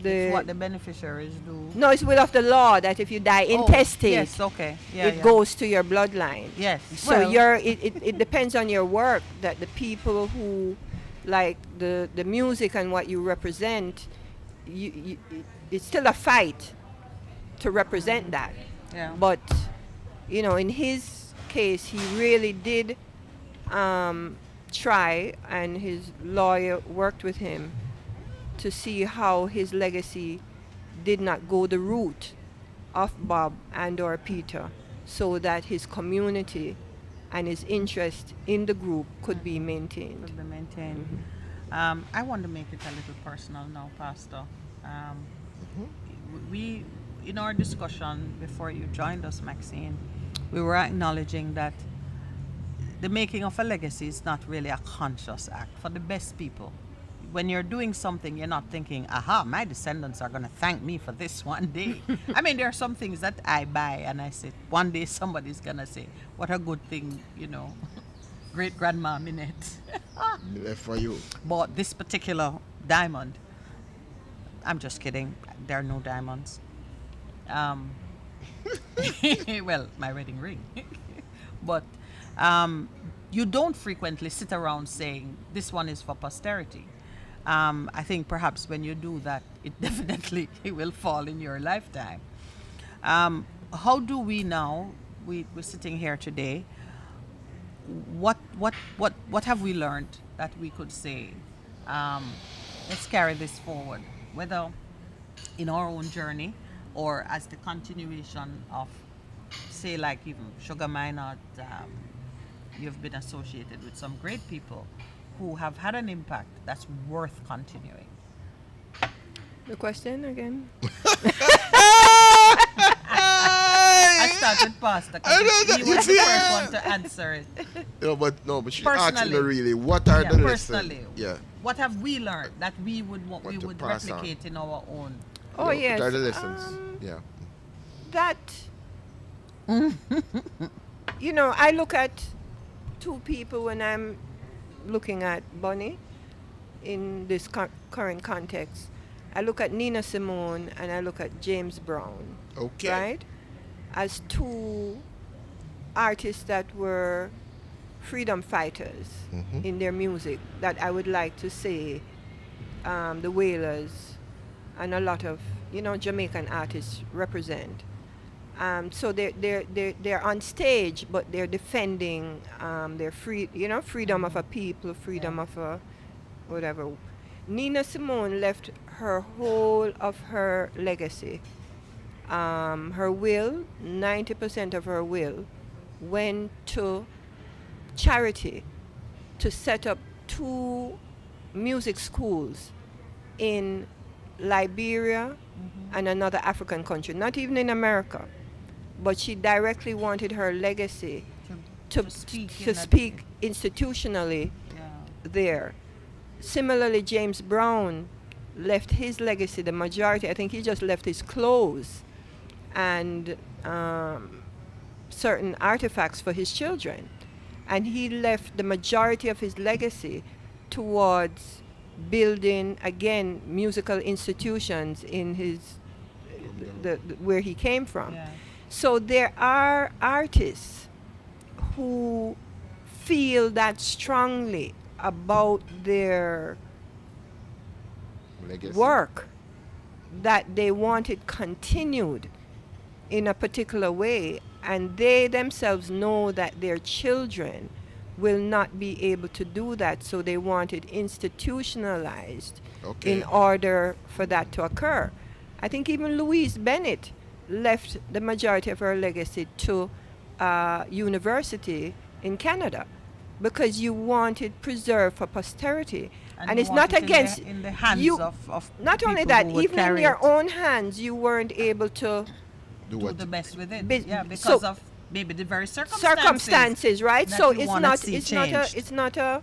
It's what the beneficiaries do. no, it's will of the law that if you die Oh, intestate, yes, okay. Yeah, it yeah. goes to your bloodline. Yes. So well, it depends on your work, that the people who like the music and what you represent, it's still a fight to represent that. Yeah. But in his case, he really did try, and his lawyer worked with him to see how his legacy did not go the route of Bob and or Peter, so that his community and his interest in the group could be maintained. Could be maintained. I want to make it a little personal now, Pastor. We, in our discussion before you joined us, Maxine, we were acknowledging that the making of a legacy is not really a conscious act for the best people. When you're doing something, you're not thinking, aha, my descendants are going to thank me for this one day. I mean, there are some things that I buy and I say, one day somebody's going to say, what a good thing, great grandma Minette Left for you. bought this particular diamond. I'm just kidding. There are no diamonds. Well, my wedding ring. But you don't frequently sit around saying, this one is for posterity. I think perhaps when you do that, it definitely will fall in your lifetime. How do we now, we're sitting here today, what have we learned that we could say, let's carry this forward, whether in our own journey or as the continuation of, say, like even Sugar Minot, you've been associated with some great people who have had an impact that's worth continuing. The question again? I started Pastor because he was the first one to answer it. But she's asking me Personally. really, what are the Personally, lessons? Yeah. what have we learned that we would What we to would pass on. replicate in our own? Oh, Yeah, yes. What are the lessons? Yeah. That, I look at two people when I'm looking at Bonnie in this current context. I look at Nina Simone and I look at James Brown, Okay. right? As two artists that were freedom fighters Mhm. in their music that I would like to say the Wailers and a lot of Jamaican artists represent. So they're on stage, but they're defending their freedom of a people, freedom of a whatever. Nina Simone left her whole of her legacy. Her will, 90% of her will, went to charity to set up 2 music schools in Liberia and another African country, not even in America. But she directly wanted her legacy to speak institutionally Yeah. there. Similarly, James Brown left his legacy, the majority, I think he just left his clothes and certain artifacts for his children. And he left the majority of his legacy towards building, again, musical institutions in where he came from. Yeah. So there are artists who feel that strongly about their Legacy. work that they want it continued in a particular way, and they themselves know that their children will not be able to do that, so they want it institutionalized Okay. in order for that to occur. I think even Louise Bennett left the majority of her legacy to university in Canada because you want it preserved for posterity. And you it's want not it against in the hands you. of Not only people that, who would even in carry your it, own hands, you weren't able to Do do what? the best with it. Bas- Yeah, because so- of maybe the very circumstances. circumstances, right? that So you it's wanna not see it's not a changed. it's not a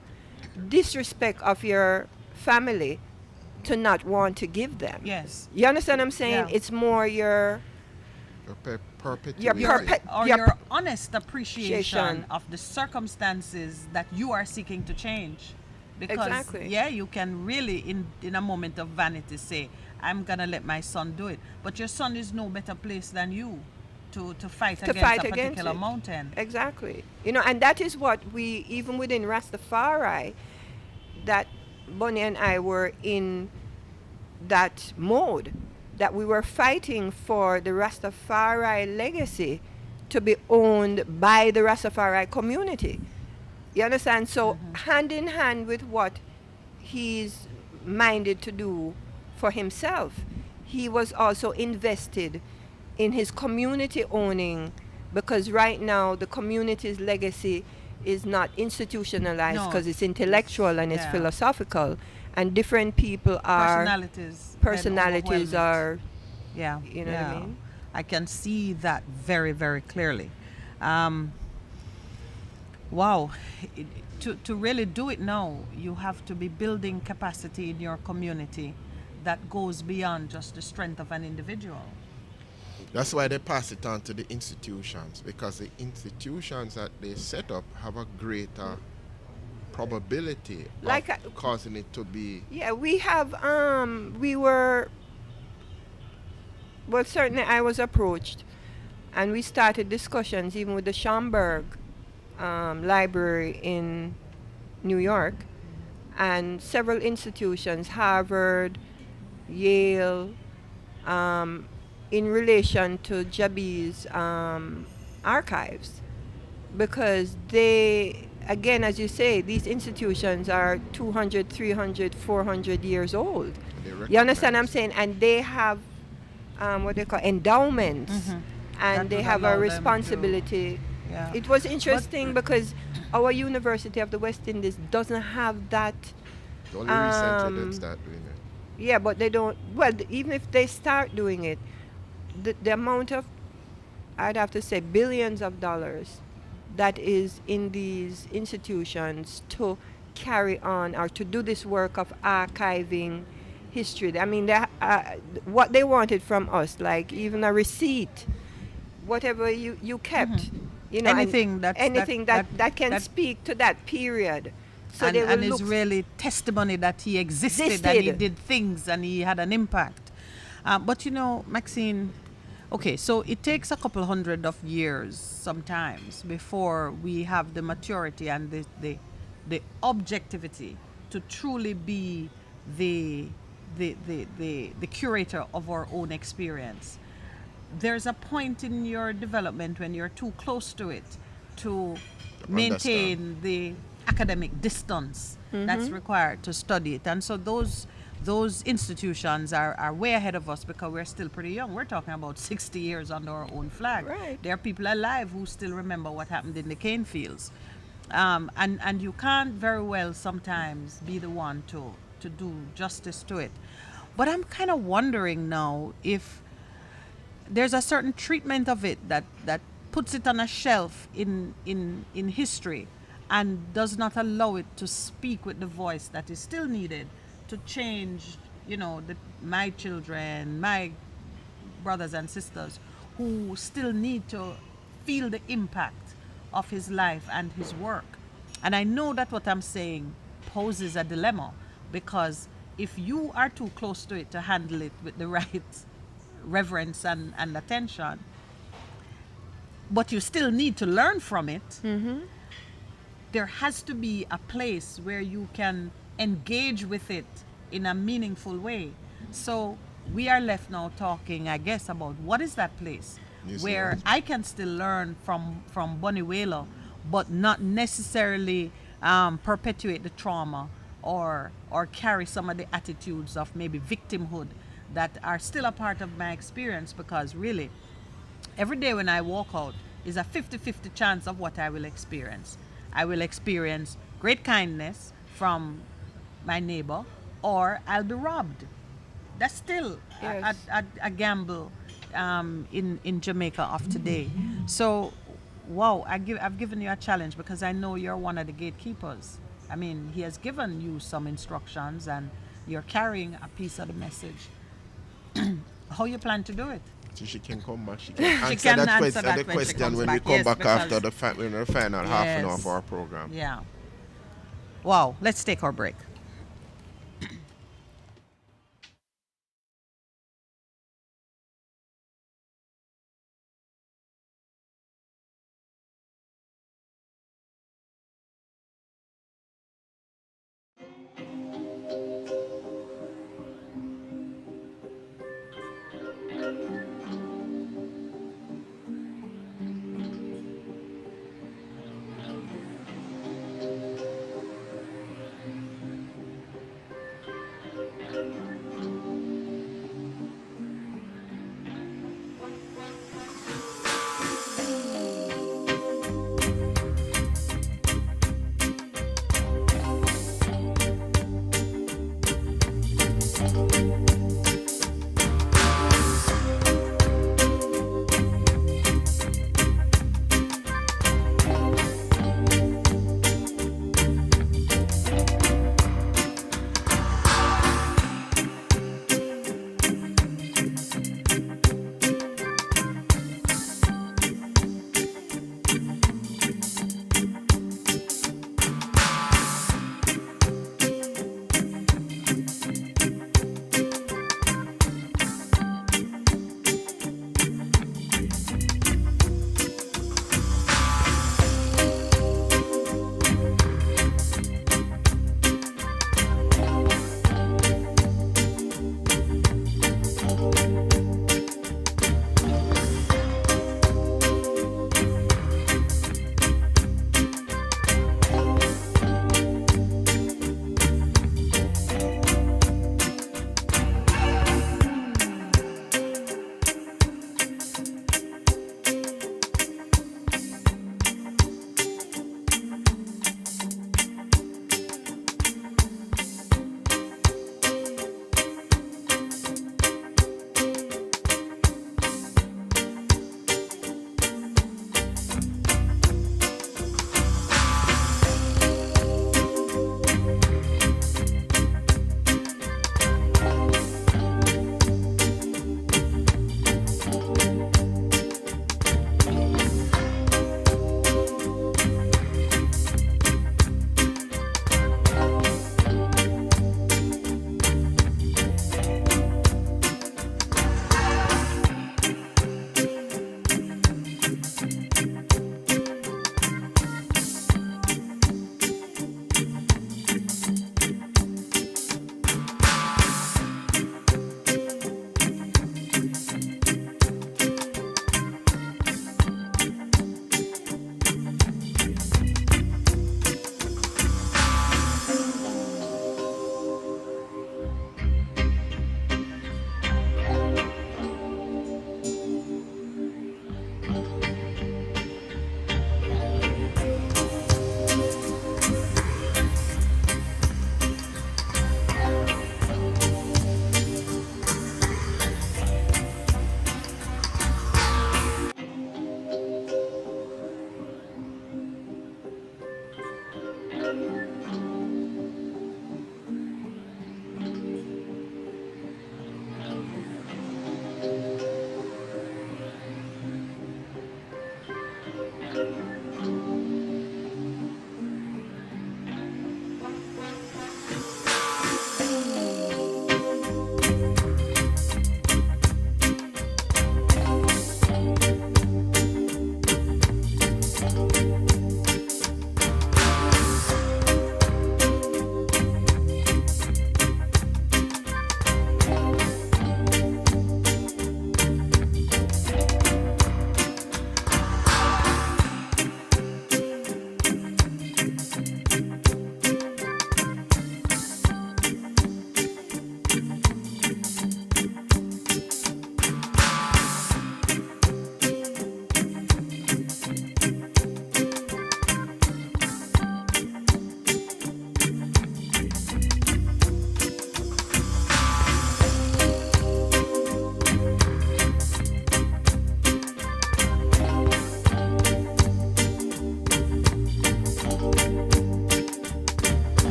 disrespect of your family to not want to give them. Yes. You understand what I'm saying? Yeah. It's more your Perpetuity. Or Your your honest appreciation appreciation. of the circumstances that you are seeking to change. Because Exactly. yeah, you can really in a moment of vanity say, I'm gonna let my son do it. But your son is no better place than you to fight To against fight a against particular it. mountain. Exactly. And that is what we, even within Rastafari, that Bonnie and I were in that mode, that we were fighting for the Rastafari legacy to be owned by the Rastafari community. You understand? So, hand in hand with what he's minded to do for himself, he was also invested in his community owning, because right now the community's legacy is not institutionalized No, because it's intellectual and it's yeah. philosophical, and different people are Personalities then overwhelm it. are, Yeah, you know what I yeah. mean? I can see that very, very clearly. Um, wow. To really do it now, you have to be building capacity in your community that goes beyond just the strength of an individual. That's why they pass it on to the institutions, because the institutions that they set up have a greater probability Like, of causing it to be. yeah, we have, we were, well, certainly I was approached, and we started discussions even with the Schomburg Library in New York, and several institutions, Harvard, Yale, in relation to Jabi's archives, because they, again, as you say, these institutions are 200, 300, 400 years old. They You understand what I'm recognize. saying? And they have what they call endowments, and That they would have allow a them to, responsibility. yeah. It was But interesting because our University of the West Indies doesn't have that. Only recently they've Um, started doing it. yeah, but they don't. Well, even if they start doing it, the amount of, I'd have to say, billions of dollars that is in these institutions to carry on or to do this work of archiving history. I mean, what they wanted from us, like even a receipt, whatever you kept, and anything anything that can speak to that period. So they will and is look really testimony that he existed and he existed. did things and he had an impact. But you know, Maxine, okay, so it takes a couple hundred of years sometimes before we have the maturity and the objectivity to truly be the the curator of our own experience. There's a point in your development when you're too close to it to maintain the academic distance that's required to study it. And so those institutions are way ahead of us because we're still pretty young. We're talking about 60 years under our own flag. Right. There are people alive who still remember what happened in the cane fields. And you can't very well sometimes be the one to do justice to it. But I'm kind of wondering now if there's a certain treatment of it that puts it on a shelf in history and does not allow it to speak with the voice that is still needed to change, my children, my brothers and sisters who still need to feel the impact of his life and his work. And I know that what I'm saying poses a dilemma because if you are too close to it to handle it with the right reverence and attention, but you still need to learn from it, there has to be a place where you can engage with it in a meaningful way. So we are left now talking, I guess, about what is that place where I can still learn from Bunny Wailer, but not necessarily perpetuate the trauma or carry some of the attitudes of maybe victimhood that are still a part of my experience, because really every day when I walk out is a 50-50 chance of what I will experience. I will experience great kindness from my neighbor, or I'll be robbed. That's still Yes. a gamble in Jamaica of today. So, wow, I've given you a challenge because I know you're one of the gatekeepers. I mean, he has given you some instructions and you're carrying a piece of the message. How you plan to do it? So she can come back. She can answer can that answer question, that the when she question comes when we back. come Yes, back after because- the final half an hour Yes. of our program. Yeah. Wow, let's take our break.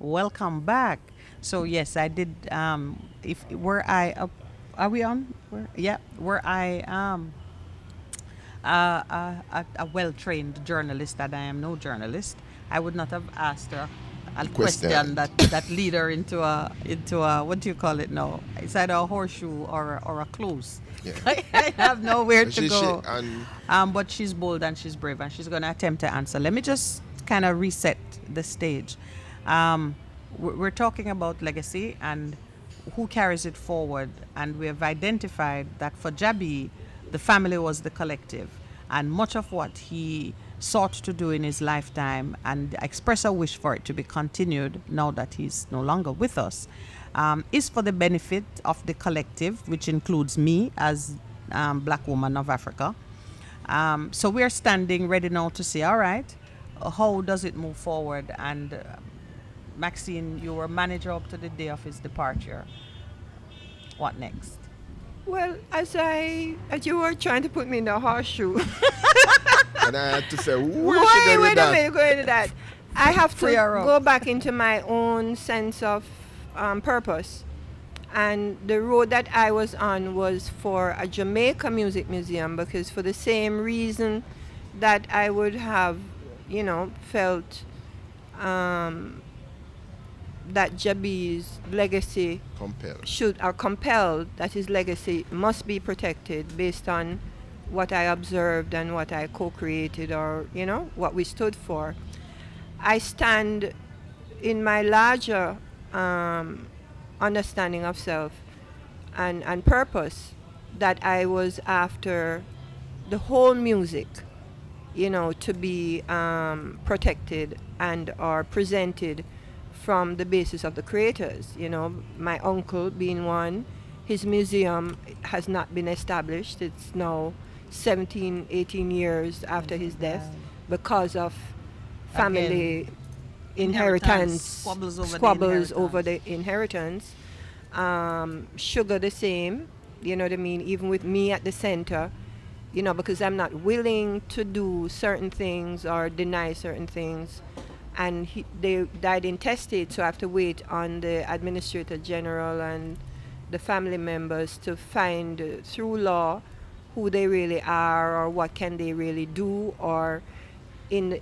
Welcome back. So yes, I did. If were I up, are we on? Yeah, were I a well-trained journalist, that I am no journalist, I would not have asked her a question Question. that lead her into a what do you call it now? It's either a horseshoe or a close. Yeah. I have nowhere to She, go. and But she's bold and she's brave and she's going to attempt to answer. Let me just kind of reset the stage. We're talking about legacy and who carries it forward, and we have identified that for Jabi, the family was the collective, and much of what he sought to do in his lifetime and express a wish for it to be continued now that he's no longer with us, is for the benefit of the collective, which includes me as black woman of Africa. So we're standing ready now to say, all right, how does it move forward? And Maxine, you were manager up to the day of his departure. What next? Well, as you were trying to put me in the horseshoe, and I had to say, where why, should I wait with a that? minute, go into that. I have to Free her up. go back into my own sense of purpose. And the road that I was on was for a Jamaica Music Museum, because for the same reason that I would have, felt that Jabi's legacy Compelled. are compelled that his legacy must be protected based on what I observed and what I co-created, or what we stood for. I stand in my larger understanding of self and purpose, that I was after the whole music, to be protected and or presented from the basis of the creators. My uncle being one, his museum has not been established. It's now 17, 18 years after his death because of family inheritance, squabbles over the inheritance. Sugar the same, you know what I mean, even with me at the center, because I'm not willing to do certain things or deny certain things. And they died intestate, so I have to wait on the Administrator General and the family members to find through law who they really are or what can they really do, or in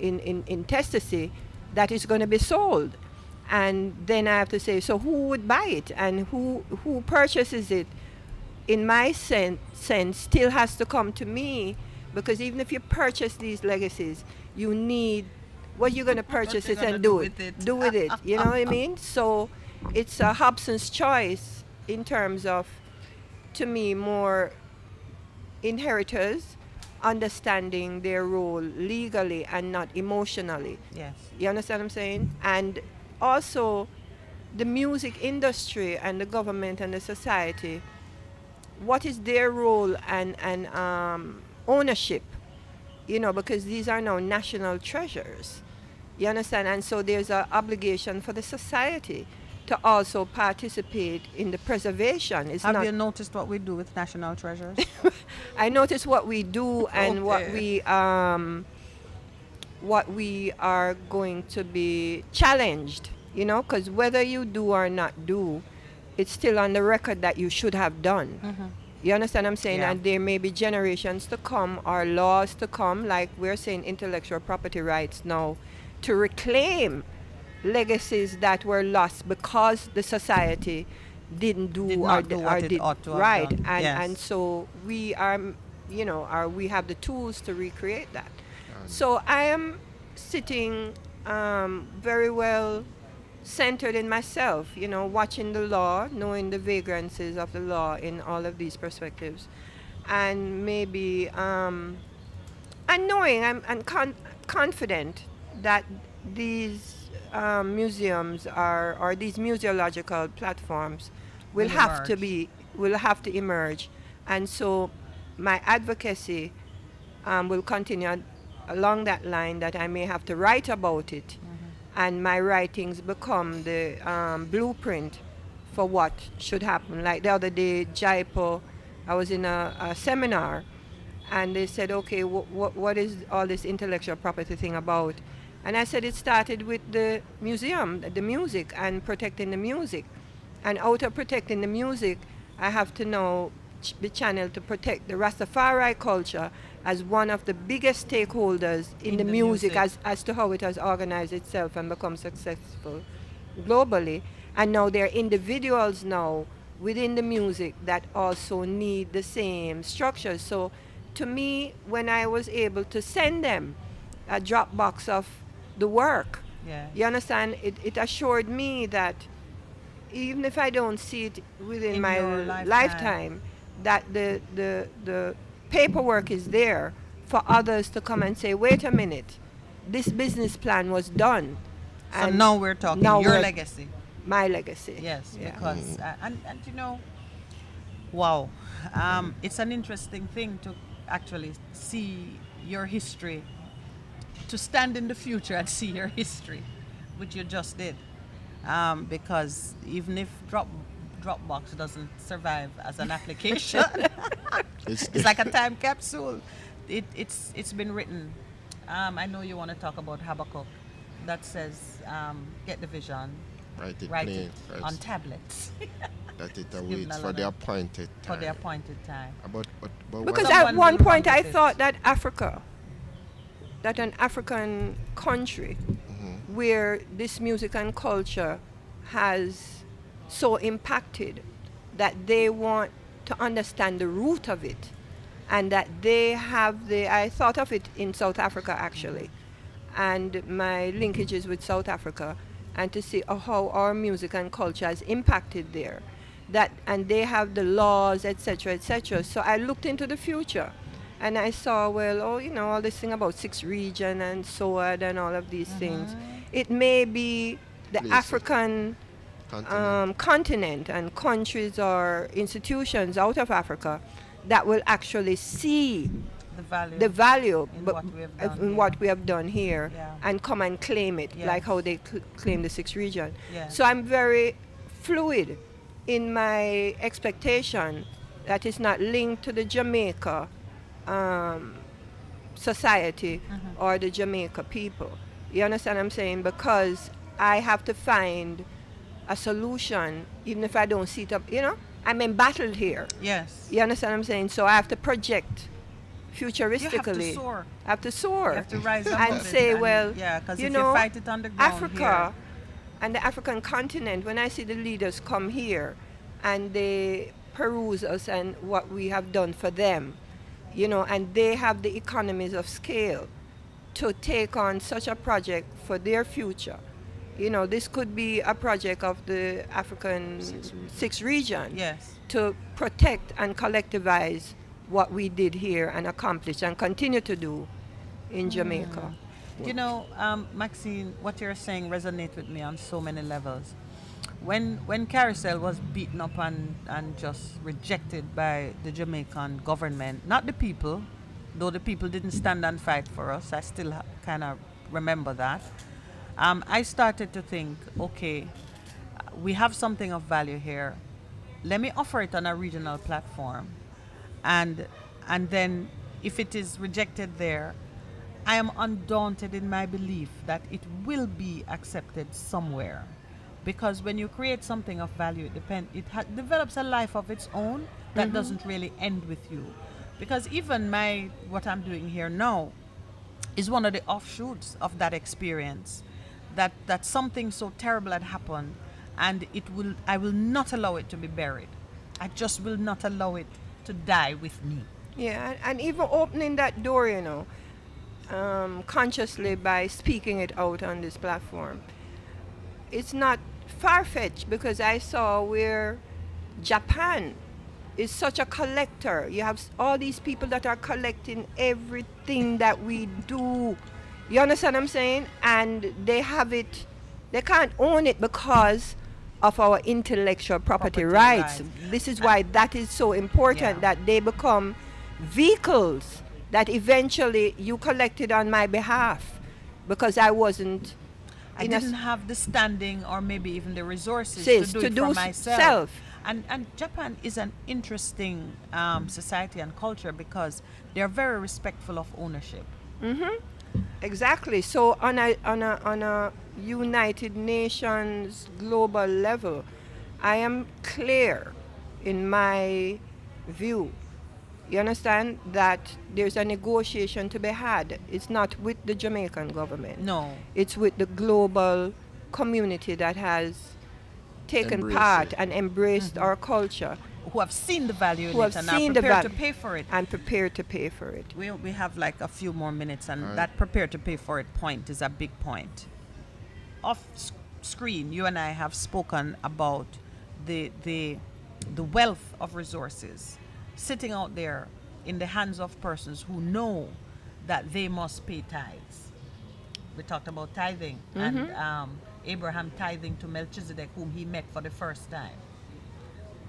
intestacy that is going to be sold. And then I have to say, so who would buy it and who purchases it? In my sense, still has to come to me, because even if you purchase these legacies, you need what you're going to purchase it and do it. Do with it. You know what I mean? So it's a Hobson's choice in terms of, to me, more inheritors understanding their role legally and not emotionally. Yes. You understand what I'm saying? And also the music industry and the government and the society, what is their role and ownership, because these are now national treasures. You understand? And so there's an obligation for the society to also participate in the preservation. It's Have not you noticed what we do with national treasures? I notice what we do and Okay. what we are going to be challenged, because whether you do or not do, it's still on the record that you should have done. You understand what I'm saying? Yeah. And there may be generations to come or laws to come, like we're saying intellectual property rights now, to reclaim legacies that were lost because the society didn't do Did or not do did, what or it did ought to have right. done. And Yes. and so we are, we have the tools to recreate that. So I am sitting very well centered in myself, watching the law, knowing the vagrancies of the law in all of these perspectives. And maybe, and and knowing confident that these museums are, or these museological platforms will Will have to emerge. be, will have to emerge. And so my advocacy will continue along that line, that I may have to write about it, and my writings become the blueprint for what should happen. Like the other day, Jaipur, I was in a seminar, and they said, okay, what is all this intellectual property thing about? And I said it started with the museum, the music, and protecting the music. And out of protecting the music, I have to now be channeled to protect the Rastafari culture as one of the biggest stakeholders in the music, as to how it has organized itself and become successful globally. And now there are individuals now within the music that also need the same structures. So to me, when I was able to send them a Dropbox of the work, Yeah. you understand, it assured me that even if I don't see it within In my your lifetime. lifetime, that the paperwork is there for others to come and say, wait a minute, this business plan was done. So and now we're talking now your we're- legacy. my legacy. Yes, Yeah. because and you know, wow, it's an interesting thing to actually see your history, to stand in the future and see your history, which you just did, because even if Dropbox doesn't survive as an application, it's like a time capsule. It's been written. I know you want to talk about Habakkuk, that says, get the vision, Write it write plain, it on tablets that it given awaits a for lot the of- appointed for time. the appointed time. But Because what- Someone at one will point run I with it. thought that Africa, that an African country where this music and culture has so impacted, that they want to understand the root of it, and that they have I thought of it in South Africa actually, and my linkages with South Africa, and to see how our music and culture has impacted there, that, and they have the laws, etc., etc. So I looked into the future, and I saw, well, all this thing about six region and SOAD and all of these things. It may be the Places. African continent. continent and countries or institutions out of Africa that will actually see The value. the value In but what we have done in here. what we have done here, Yeah. and come and claim it, Yes. like how they claim the sixth region. Yeah. So I'm very fluid in my expectation that it's not linked to the Jamaica society or the Jamaica people. You understand what I'm saying? Because I have to find a solution, even if I don't see it up. I'm embattled here. Yes. You understand what I'm saying? So I have to project futuristically. soar. I have to soar. You have to rise up and say, well, yeah, because you if know, you fight it on the ground Africa here, and the African continent, when I see the leaders come here and they peruse us and what we have done for them, and they have the economies of scale to take on such a project for their future. This could be a project of the African sixth region yes. to protect and collectivize what we did here and accomplish and continue to do in Jamaica. Maxine, what you're saying resonates with me on so many levels. When Carousel was beaten up and just rejected by the Jamaican government, not the people, though the people didn't stand and fight for us, I still kind of remember that. I started to think, okay, we have something of value here. Let me offer it on a regional platform, and then if it is rejected there, I am undaunted in my belief that it will be accepted somewhere, because when you create something of value, it develops a life of its own that doesn't really end with you. Because even what I'm doing here now is one of the offshoots of that experience, that something so terrible had happened, and I will not allow it to be buried. I just will not allow it to die with me. Yeah, and even opening that door, consciously by speaking it out on this platform. It's not far-fetched, because I saw where Japan is such a collector. You have all these people that are collecting everything that we do. You understand what I'm saying? And they have it, they can't own it because of our intellectual property rights. This is why that is so important, Yeah. that they become vehicles that eventually you collected on my behalf because I wasn't I in a didn't have the standing or maybe even the resources Says to do to it do for s- myself. self. And Japan is an interesting society and culture because they're very respectful of ownership. Exactly. So on a United Nations global level, I am clear in my view. You understand that there's a negotiation to be had. It's not with the Jamaican government. No. It's with the global community that has taken Embrace part it. and embraced our culture Who have seen the value in Who it have and are seen the prepared to val- pay for it. and prepared to pay for it. We have like a few more minutes, and Alright. that prepare to pay for it point is a big point. Screen, you and I have spoken about the wealth of resources sitting out there in the hands of persons who know that they must pay tithes. We talked about tithing and Abraham tithing to Melchizedek, whom he met for the first time.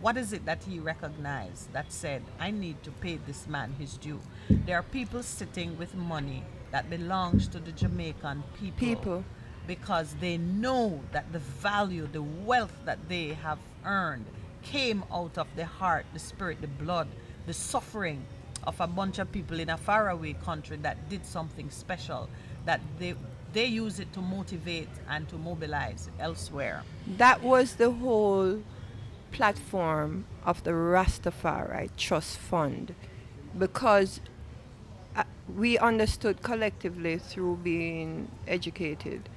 What is it that he recognized that said, I need to pay this man his due? There are people sitting with money that belongs to the Jamaican people because they know that the value, the wealth that they have earned came out of the heart, the spirit, the blood, the suffering of a bunch of people in a faraway country that did something special, that they use it to motivate and to mobilize elsewhere. That was the whole platform of the Rastafari Trust Fund, because we understood collectively through being educated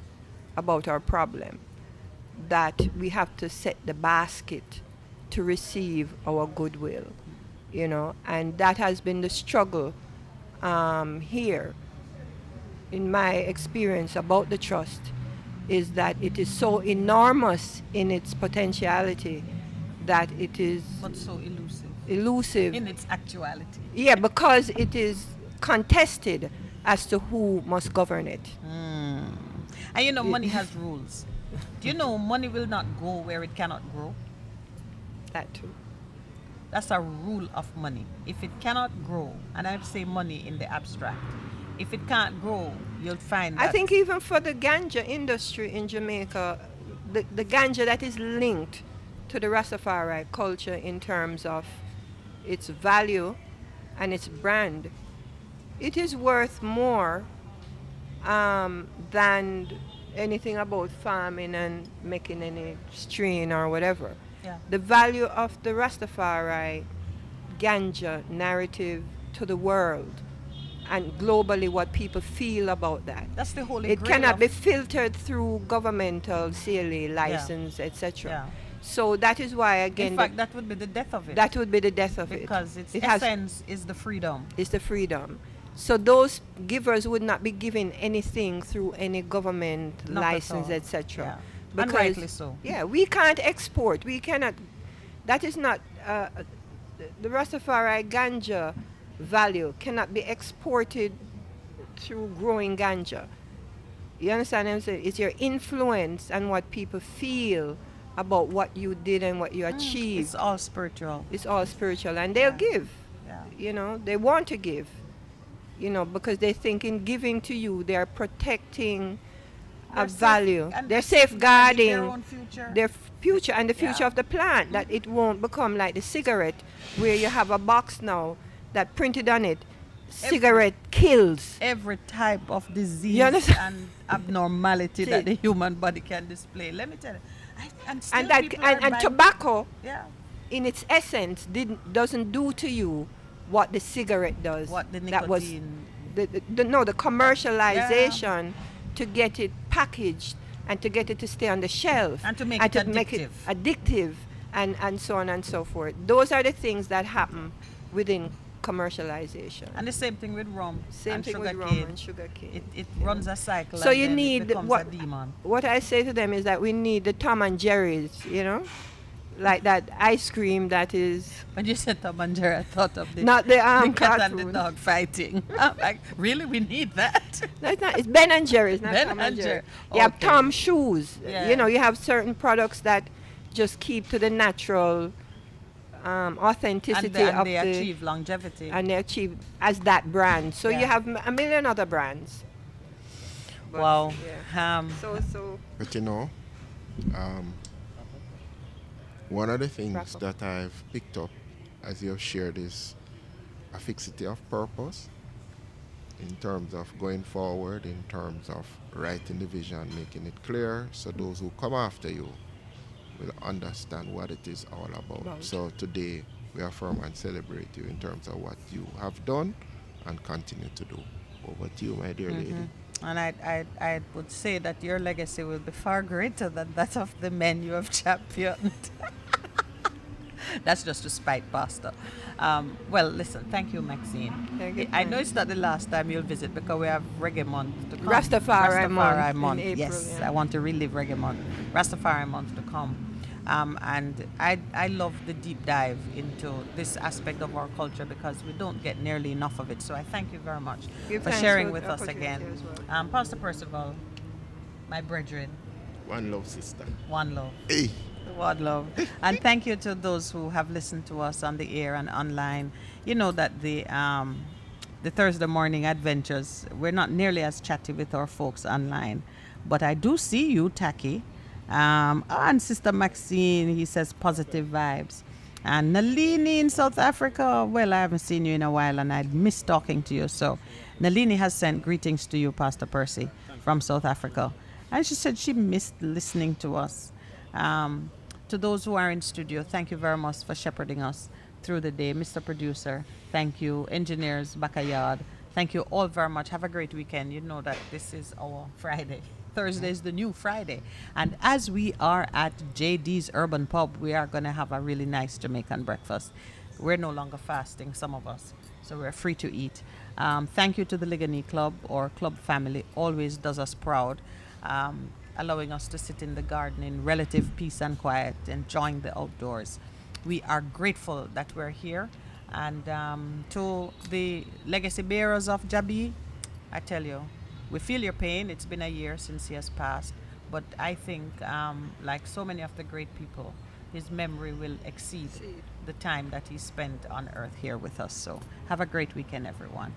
about our problem that we have to set the basket to receive our goodwill, and that has been the struggle here. In my experience about the trust, is that it is so enormous in its potentiality that it is But so elusive. in its actuality. Yeah, because it is contested as to who must govern it. And money has rules. Do you know money will not go where it cannot grow? That too. That's a rule of money. If it cannot grow, and I say money in the abstract, if it can't grow, you'll find that I think even for the ganja industry in Jamaica, the ganja that is linked to the Rastafari culture in terms of its value and its brand, it is worth more than anything about farming and making any strain or whatever. Yeah. The value of the Rastafari ganja narrative to the world and globally what people feel about that. That's the holy It grail cannot of- be filtered through governmental CLA license, etc. Yeah. So that is why again In fact, that would be the death of it. that would be the death of because it. its It has essence is the freedom. is the freedom. So those givers would not be given anything through any government Not at license, all. etc. Yeah. And rightly so. Yeah, we can't export. We cannot. That is not the Rastafari ganja value cannot be exported through growing ganja. You understand what I'm saying? It's your influence and what people feel about what you did and what you achieved. It's all spiritual. It's all spiritual, and they'll give. Yeah. They want to give. Because they think in giving to you, they are protecting a value. And They're safeguarding safeguarding their own future. their future and the future Yeah. of the plant, that it won't become like the cigarette, where you have a box now that printed on it, cigarette kills. Every type of disease You understand? and abnormality See. that the human body can display. Let me tell you. And still And that people are and buying- tobacco, Yeah. in its essence, doesn't do to you what the cigarette does. What the That was nicotine. the commercialization to get it packaged and to get it to stay on the shelf And to make it addictive and so on and so forth. Those are the things that happen within commercialization. And the same thing with rum. Same and thing with rum sugarcane. and sugarcane. It runs a cycle. So and you then need it becomes what a demon. what I say to them is that we need the Tom and Jerry's, like that ice cream that is When you said Tom and Jerry, I thought of the, not the the cat and the cartoon. dog fighting. I'm like, really? We need that? No, it's not. It's Ben and Jerry. It's not Ben Tom and and Jerry. Jerry. You have Okay. Tom shoes. Yeah. You know, you have certain products that just keep to the natural authenticity And of they the achieve longevity. and they achieve as that brand. So Yeah. you have a million other brands. But, Wow. yeah. So But you know, one of the Wrap things up. that I've picked up as you have shared is a fixity of purpose in terms of going forward, in terms of writing the vision, making it clear so those who come after you will understand what it is all about. So today we affirm and celebrate you in terms of what you have done and continue to do. Over to you, my dear lady. And I would say that your legacy will be far greater than that of the men you have championed. That's just to spite Pastor. Well, listen, thank you, Maxine. Thank you, I know Pam. it's not the last time you'll visit because we have Reggae Month to come. Rastafari month in April, Yes, yeah. I want to relive Reggae Month. Rastafari Month to come. And I love the deep dive into this aspect of our culture because we don't get nearly enough of it. So I thank you very much Give for thanks sharing for with the us again. opportunity as well. Pastor Percival, my brethren, One love, sister. one love. Hey. One love. And thank you to those who have listened to us on the air and online. You know that the Thursday morning adventures, we're not nearly as chatty with our folks online. But I do see you, Taki. And Sister Maxine, he says positive vibes. And Nalini in South Africa, well, I haven't seen you in a while and I'd miss talking to you. So Nalini has sent greetings to you, Pastor Percy, from South Africa. And she said she missed listening to us. To those who are in studio, thank you very much for shepherding us through the day. Mr. Producer, thank you. Engineers, Backyard, thank you all very much. Have a great weekend. You know that this is our Friday. Thursday is the new Friday. And as we are at JD's Urban Pub, we are going to have a really nice Jamaican breakfast. We're no longer fasting, some of us, so we're free to eat. Thank you to the Ligani Club or club family, always does us proud. Allowing us to sit in the garden in relative peace and quiet, enjoying the outdoors. We are grateful that we're here. And to the legacy bearers of Jabi, I tell you, we feel your pain. It's been a year since he has passed. But I think, like so many of the great people, his memory will exceed the time that he spent on earth here with us. So have a great weekend, everyone.